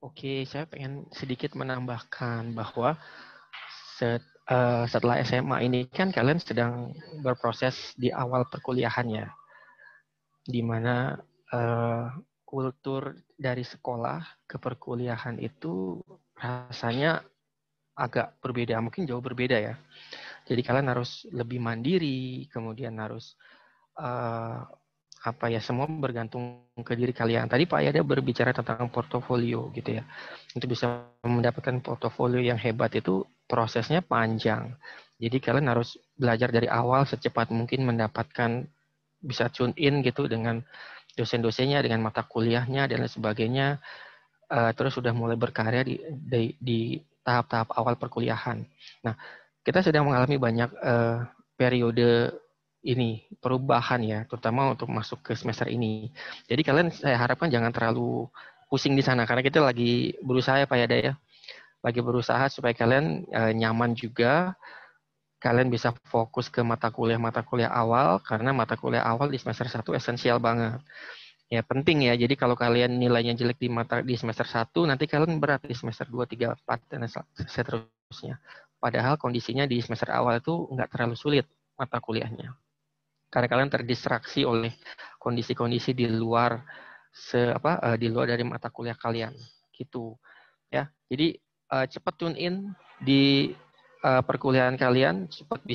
Oke, saya pengen sedikit menambahkan bahwa setelah SMA ini kan kalian sedang berproses di awal perkuliahannya, di mana kultur dari sekolah ke perkuliahan itu rasanya agak berbeda, mungkin jauh berbeda ya. Jadi kalian harus lebih mandiri, kemudian harus semua bergantung ke diri kalian. Tadi Pak Yada berbicara tentang portofolio gitu ya. Untuk bisa mendapatkan portofolio yang hebat itu prosesnya panjang. Jadi kalian harus belajar dari awal secepat mungkin mendapatkan bisa tune in gitu dengan dosen-dosennya, dengan mata kuliahnya dan lain sebagainya. Terus sudah mulai berkarya di tahap-tahap awal perkuliahan. Nah, kita sedang mengalami banyak periode ini perubahan ya, terutama untuk masuk ke semester ini. Jadi kalian saya harapkan jangan terlalu pusing di sana karena kita lagi berusaha ya Pak Yada ya. Lagi berusaha supaya kalian nyaman juga. Kalian bisa fokus ke mata kuliah awal karena mata kuliah awal di semester 1 esensial banget. Ya penting ya. Jadi kalau kalian nilainya jelek di semester 1, nanti kalian berat di semester 2, 3, 4 dan seterusnya. Padahal kondisinya di semester awal itu nggak terlalu sulit mata kuliahnya. Karena kalian terdistraksi oleh kondisi-kondisi di luar di luar dari mata kuliah kalian gitu ya. Jadi cepat tune in di perkuliahan kalian, cepat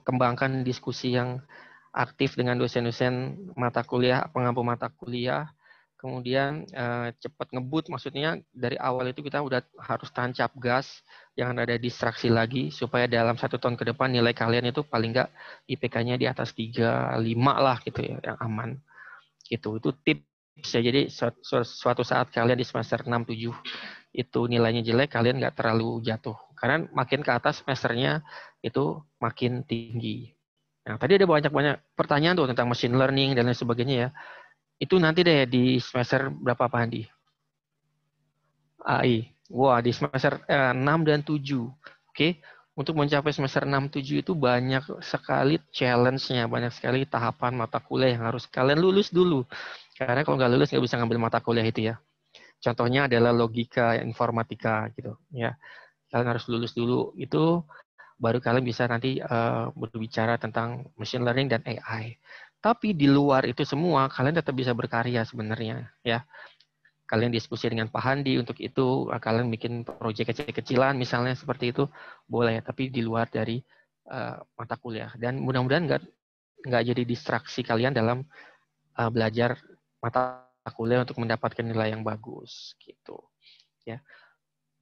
kembangkan diskusi yang aktif dengan dosen-dosen mata kuliah, pengampu mata kuliah. Kemudian cepat ngebut, maksudnya dari awal itu kita udah harus tancap gas, jangan ada distraksi lagi, supaya dalam 1 tahun ke depan nilai kalian itu paling nggak IPK-nya di atas 3, 5 lah gitu ya, yang aman. Gitu. Itu tips ya, jadi suatu saat kalian di semester 6, 7 itu nilainya jelek, kalian nggak terlalu jatuh. Karena makin ke atas semesternya itu makin tinggi. Nah, tadi ada banyak pertanyaan tuh tentang machine learning dan lain sebagainya ya. Itu nanti deh di semester berapa Pak Handi? AI. Wah, di semester 6 dan 7. Oke. Untuk mencapai semester 6, 7 itu banyak sekali challenge-nya, banyak sekali tahapan mata kuliah yang harus kalian lulus dulu. Karena kalau nggak lulus nggak bisa ngambil mata kuliah itu ya. Contohnya adalah logika, informatika gitu ya. Kalian harus lulus dulu itu, baru kalian bisa nanti berbicara tentang machine learning dan AI. Tapi di luar itu semua, kalian tetap bisa berkarya sebenarnya, ya. Kalian diskusi dengan Pak Handi untuk itu, kalian bikin proyek kecil-kecilan, misalnya seperti itu, boleh. Tapi di luar dari mata kuliah. Dan mudah-mudahan nggak jadi distraksi kalian dalam belajar mata kuliah untuk mendapatkan nilai yang bagus, gitu. Ya.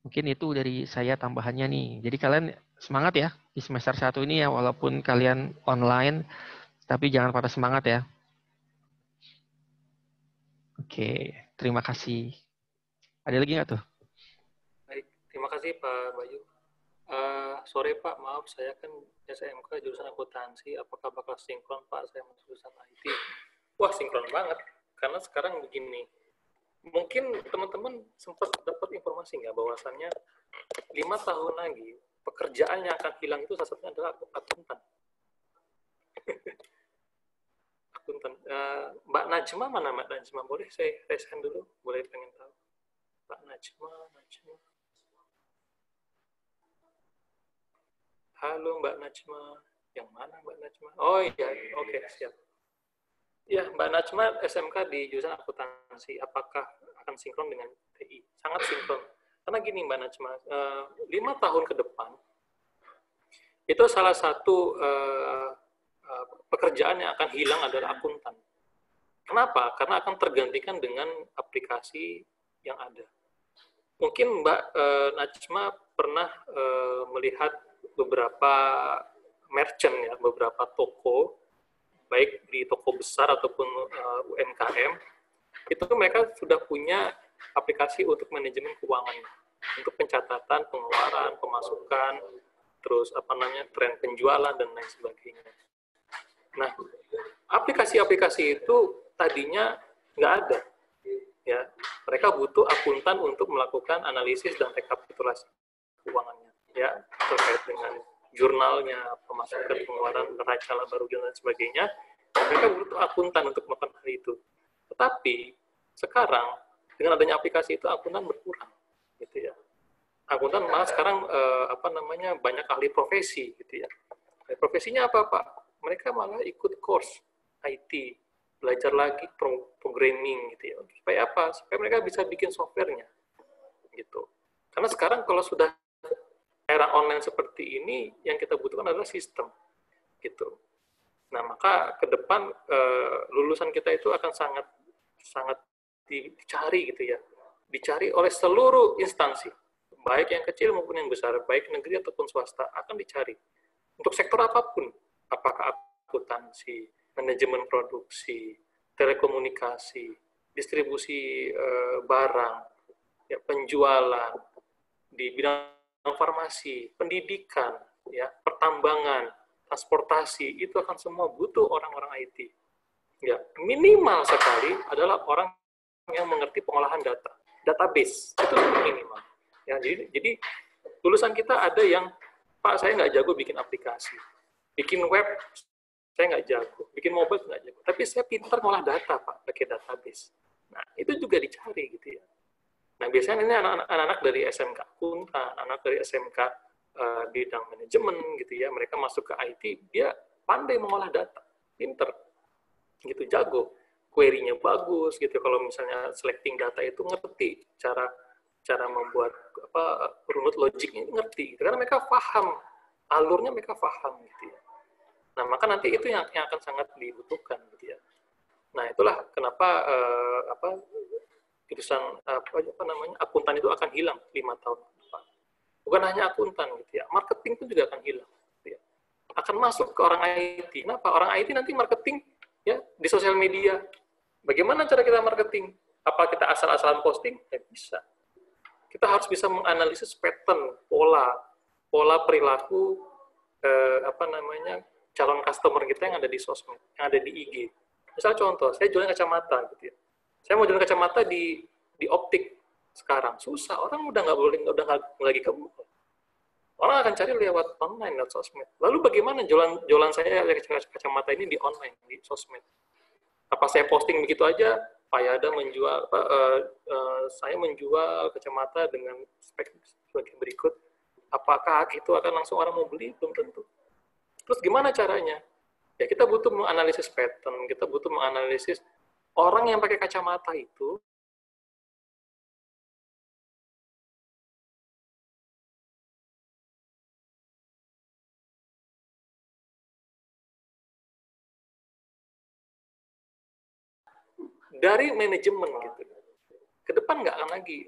Mungkin itu dari saya tambahannya nih. Jadi kalian semangat ya di semester 1 ini ya, walaupun kalian online, tapi jangan patah semangat ya. Oke, terima kasih. Ada lagi nggak tuh? Baik, terima kasih Pak Bayu. Sore Pak, maaf saya kan SMK jurusan akuntansi, apakah bakal sinkron Pak saya masuk jurusan IT? Wah, sinkron banget, karena sekarang begini, mungkin teman-teman sempat dapat informasi nggak bahwasannya 5 tahun lagi pekerjaan yang akan hilang itu salah satunya adalah akuntan. Akuntan. Mbak Najma mana Mbak Najma? Boleh saya raise hand dulu? Boleh pengen tahu. Mbak Najma. Halo Mbak Najma. Yang mana Mbak Najma? Oh iya, oke, siap. Ya, Mbak Najma SMK di jurusan akuntansi. Apakah akan sinkron dengan TI? Sangat sinkron. Karena gini Mbak Najma, 5 tahun ke depan, itu salah satu pekerjaan yang akan hilang adalah akuntan. Kenapa? Karena akan tergantikan dengan aplikasi yang ada. Mungkin Mbak Najma pernah melihat beberapa merchant ya, beberapa toko, baik di toko besar ataupun UMKM, itu mereka sudah punya aplikasi untuk manajemen keuangan, untuk pencatatan pengeluaran, pemasukan, terus tren penjualan dan lain sebagainya. Nah, aplikasi-aplikasi itu tadinya nggak ada, ya. Mereka butuh akuntan untuk melakukan analisis dan rekapitulasi keuangannya, ya, terkait dengan jurnalnya, pemasukan, pengeluaran, neraca laba rugi dan sebagainya. Mereka butuh akuntan untuk melakukan hal itu. Tetapi sekarang dengan adanya aplikasi itu akuntan berkurang, gitu ya. Akuntan malah sekarang banyak ahli profesi, gitu ya. Profesinya apa Pak? Mereka malah ikut course IT, belajar lagi programming, gitu ya. Supaya apa? Supaya mereka bisa bikin softwarenya, gitu. Karena sekarang kalau sudah era online seperti ini, yang kita butuhkan adalah sistem, gitu. Nah, maka ke depan lulusan kita itu akan sangat dicari, gitu ya. Dicari oleh seluruh instansi, baik yang kecil maupun yang besar, baik negeri ataupun swasta, akan dicari. Untuk sektor apapun, apakah akuntansi, manajemen produksi, telekomunikasi, distribusi barang, ya, penjualan, di bidang farmasi, pendidikan, ya, pertambangan, transportasi, itu akan semua butuh orang-orang IT. Ya, minimal sekali adalah orang yang mengerti pengolahan data, database, itu minimal. Ya, jadi lulusan kita ada yang, Pak, saya nggak jago bikin aplikasi, bikin web, saya nggak jago, bikin mobile nggak jago, tapi saya pintar ngolah data, Pak, pakai database. Nah, itu juga dicari, gitu ya. Nah, biasanya ini anak-anak dari SMK akuntan, anak dari SMK bidang manajemen, gitu ya, mereka masuk ke IT, dia pandai mengolah data, pinter, gitu, jago, query-nya bagus, gitu. Kalau misalnya selecting data itu ngerti, cara membuat runut logiknya ngerti, gitu. Karena mereka paham, alurnya mereka paham, gitu ya. Nah, maka nanti itu yang akan sangat dibutuhkan, gitu ya. Nah, itulah kenapa jurusan akuntan itu akan hilang 5 tahun ke depan. Bukan hanya akuntan, gitu ya, marketing pun juga akan hilang, gitu ya. Akan masuk ke orang IT. Kenapa? Orang IT nanti marketing, ya, di sosial media. Bagaimana cara kita marketing? Apa kita asal-asalan posting? Ya, bisa. Kita harus bisa menganalisis pattern, pola perilaku calon customer kita yang ada di sosmed, yang ada di IG. Misal contoh, saya jualan kacamata, gitu ya. Saya mau jualan kacamata di optik sekarang, susah. Orang udah nggak lagi ke mall. Orang akan cari lewat online, lewat sosmed. Lalu bagaimana jualan saya kacamata ini di online, di sosmed? Apa saya posting begitu aja? Pak Yada menjual, saya menjual kacamata dengan spek sebagai berikut. Apakah itu akan langsung orang mau beli? Belum tentu. Terus gimana caranya? Ya, kita butuh menganalisis pattern, kita butuh menganalisis orang yang pakai kacamata itu dari manajemen, gitu. Ke depan nggak akan lagi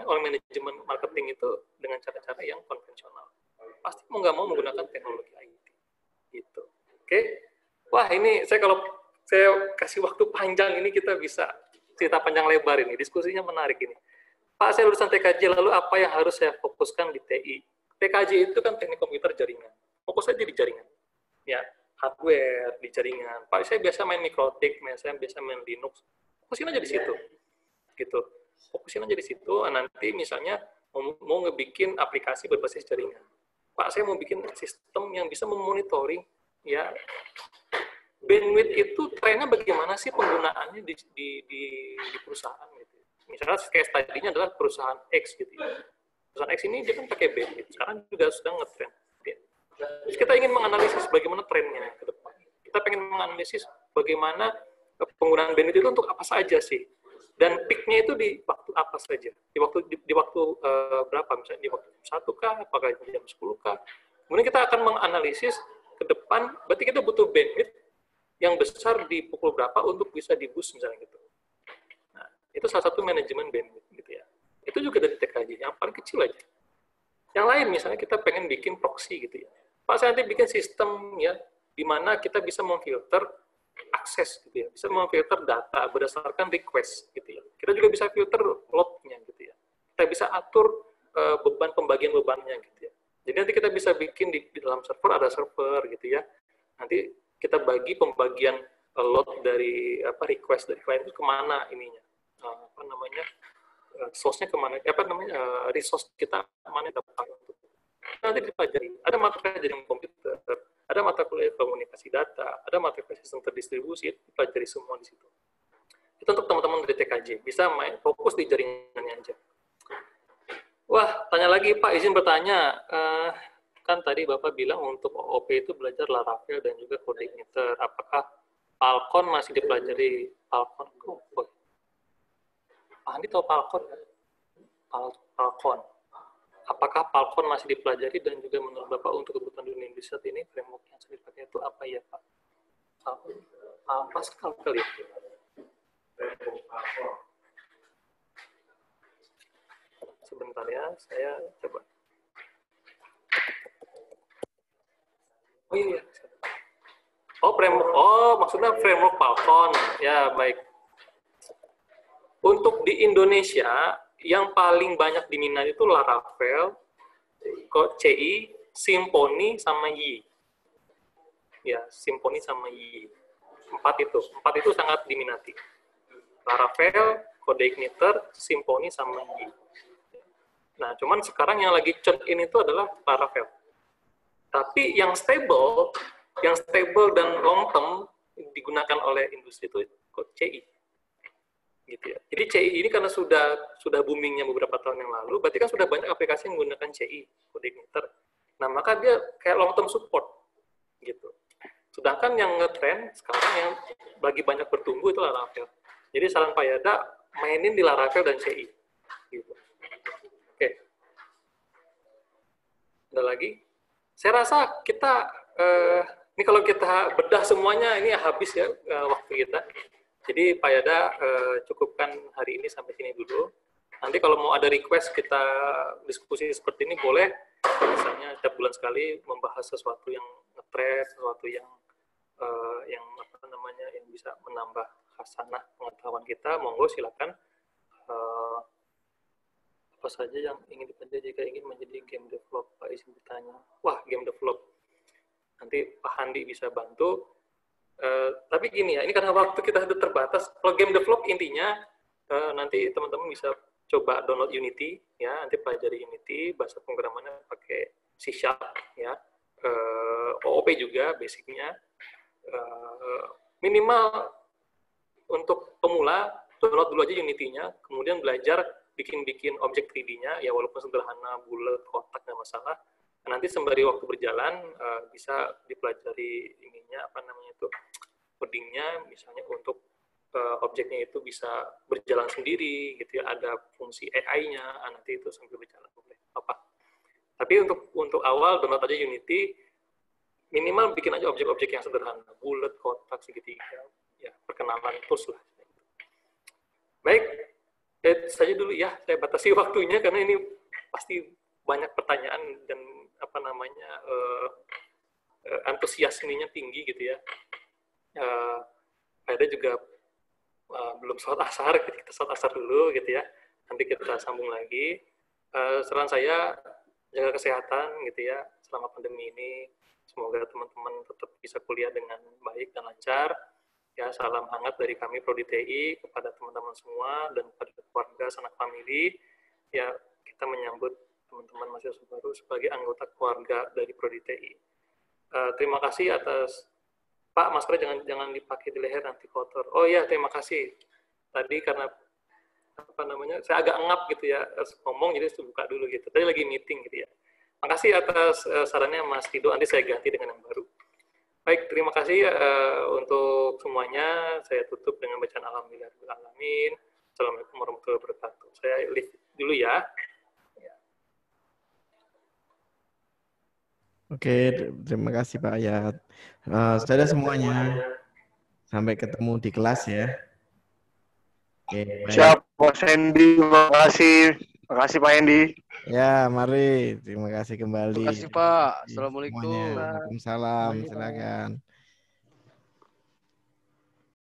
orang manajemen marketing itu dengan cara-cara yang konvensional. Pasti mau nggak mau menggunakan teknologi IT. Gitu. Oke. Wah, ini kalau saya kasih waktu panjang ini kita bisa cerita panjang lebar ini. Diskusinya menarik ini. Pak, saya lulusan TKJ, lalu apa yang harus saya fokuskan di TI? TKJ itu kan teknik komputer jaringan. Fokus aja di jaringan. Ya, hardware di jaringan. Pak, saya biasa main Mikrotik, saya biasa main Linux. Fokusin aja di situ. Gitu. Fokusin aja di situ, nanti misalnya mau ngebikin aplikasi berbasis jaringan. Pak, saya mau bikin sistem yang bisa memonitoring ya bandwidth itu trennya bagaimana sih penggunaannya di perusahaan gitu. Misalnya case tadinya adalah perusahaan X gitu. Perusahaan X ini dia kan pakai bandwidth, sekarang juga sedang ngetrend. Terus kita ingin menganalisis bagaimana trennya ke depan. Kita pengen menganalisis bagaimana penggunaan bandwidth itu untuk apa saja sih. Dan peak-nya itu di waktu apa saja? Di waktu berapa? Misalnya di waktu 1 kah? Apakah jam 10 kah? Kemudian kita akan menganalisis ke depan, berarti kita butuh bandwidth yang besar di pukul berapa untuk bisa di-boost misalnya gitu. Nah, itu salah satu manajemen bandwidth gitu ya. Itu juga dari TKJ, yang paling kecil aja. Yang lain misalnya kita pengen bikin proxy gitu ya. Pak, saya nanti bikin sistem ya, di mana kita bisa memfilter akses gitu ya, bisa memfilter data berdasarkan request gitu ya. Kita juga bisa filter load-nya gitu ya. Kita bisa atur pembagian bebannya gitu ya. Jadi nanti kita bisa bikin di dalam server ada server gitu ya. Nanti kita bagi pembagian load dari request dari klien itu kemana ininya, source-nya kemana, resource kita mana dapat untuk nanti dipelajari. Ada mata kuliah jaringan komputer, ada mata kuliah komunikasi data, ada mata kuliah sistem terdistribusi, dipelajari semua di situ. Itu untuk teman-teman dari TKJ, bisa main fokus di jaringannya aja. Wah, tanya lagi Pak, izin bertanya. Kan tadi Bapak bilang untuk OOP itu belajar Laravel dan juga CodeIgniter. Apakah Falcon masih dipelajari? Falcon? Pak Andi tahu Falcon? Falcon. Apakah Falcon masih dipelajari dan juga menurut Bapak untuk kebutuhan dunia industri saat ini framework yang sudah dipakai itu apa ya Pak? Pascal kali ya? Sebentar ya, saya coba. Oh iya. Maksudnya framework Falcon. Ya, baik. Untuk di Indonesia, yang paling banyak diminati itu Laravel, CI, Symfony, sama Y. Ya, Symfony sama Y. Empat itu sangat diminati. Laravel, CodeIgniter, Symfony, sama Y. Nah, cuman sekarang yang lagi churn in itu adalah Laravel. Tapi yang stable dan long term digunakan oleh industri itu CI. Gitu ya. Jadi CI ini karena sudah boomingnya beberapa tahun yang lalu, berarti kan sudah banyak aplikasi yang menggunakan CI, CodeIgniter. Nah, maka dia kayak long term support gitu. Sedangkan yang ngetrend sekarang yang lagi banyak bertumbuh itu Laravel. Jadi saran Pak Yada mainin di Laravel dan CI. Gitu. Oke. Ada lagi? Saya rasa kita ini kalau kita bedah semuanya ini habis ya waktu kita. Jadi Pak Yada cukupkan hari ini sampai sini dulu. Nanti kalau mau ada request kita diskusi seperti ini boleh. Misalnya setiap bulan sekali membahas sesuatu yang ngetrend, sesuatu yang yang bisa menambah khasanah pengetahuan kita. Monggo silakan. Apa saja yang ingin dipelajari jika ingin menjadi game develop? Pak izin bertanya. Wah, game develop. Nanti Pak Handi bisa bantu. Tapi gini ya, ini karena waktu kita sudah terbatas. Kalau game develop intinya nanti teman-teman bisa coba download Unity, ya. Nanti pelajari Unity, bahasa pemrogramannya pakai C# ya. OOP juga basicnya. Minimal untuk pemula download dulu aja Unity-nya, kemudian belajar bikin objek 3D-nya, ya walaupun sederhana, bulat, kotak, nggak masalah. Nanti sembari waktu berjalan bisa dipelajari ininya coding-nya, misalnya untuk objeknya itu bisa berjalan sendiri, gitu ya. Ada fungsi AI-nya, nanti itu sambil berjalan boleh apa. Tapi untuk awal download aja Unity, minimal bikin aja objek-objek yang sederhana, bulat, kotak, segitiga, ya perkenalan tools lah. Baik. Saja dulu ya, saya batasi waktunya karena ini pasti banyak pertanyaan dan antusias ininya tinggi gitu ya. Ada juga belum sholat asar, kita sholat asar dulu gitu ya. nanti kita sambung lagi. Saran saya jaga kesehatan gitu ya selama pandemi ini. Semoga teman-teman tetap bisa kuliah dengan baik dan lancar. Ya, salam hangat dari kami Prodi TI kepada teman-teman semua dan kepada keluarga sanak famili. Ya, kita menyambut teman-teman mahasiswa baru sebagai anggota keluarga dari Prodi TI. Terima kasih atas Pak, maskernya jangan dipakai di leher nanti kotor. Oh ya, terima kasih. Tadi karena saya agak ngap gitu ya ngomong, jadi saya buka dulu gitu. Tadi lagi meeting gitu ya. Makasih atas sarannya Mas Rido, nanti saya ganti dengan yang baru. Baik, terima kasih untuk semuanya. Saya tutup dengan bacaan alhamdulillahirrahmanirrahim. Assalamualaikum warahmatullahi wabarakatuh. Saya lift dulu ya. Oke, terima kasih Pak Ayat. Saudara semuanya, sampai ketemu di kelas ya. Oke, baik. Siap, Mas Hendy. Terima kasih. Terima kasih Pak Hendy. Ya, mari. Terima kasih kembali. Terima kasih Pak. Semuanya. Assalamualaikum. Waalaikumsalam. Silakan.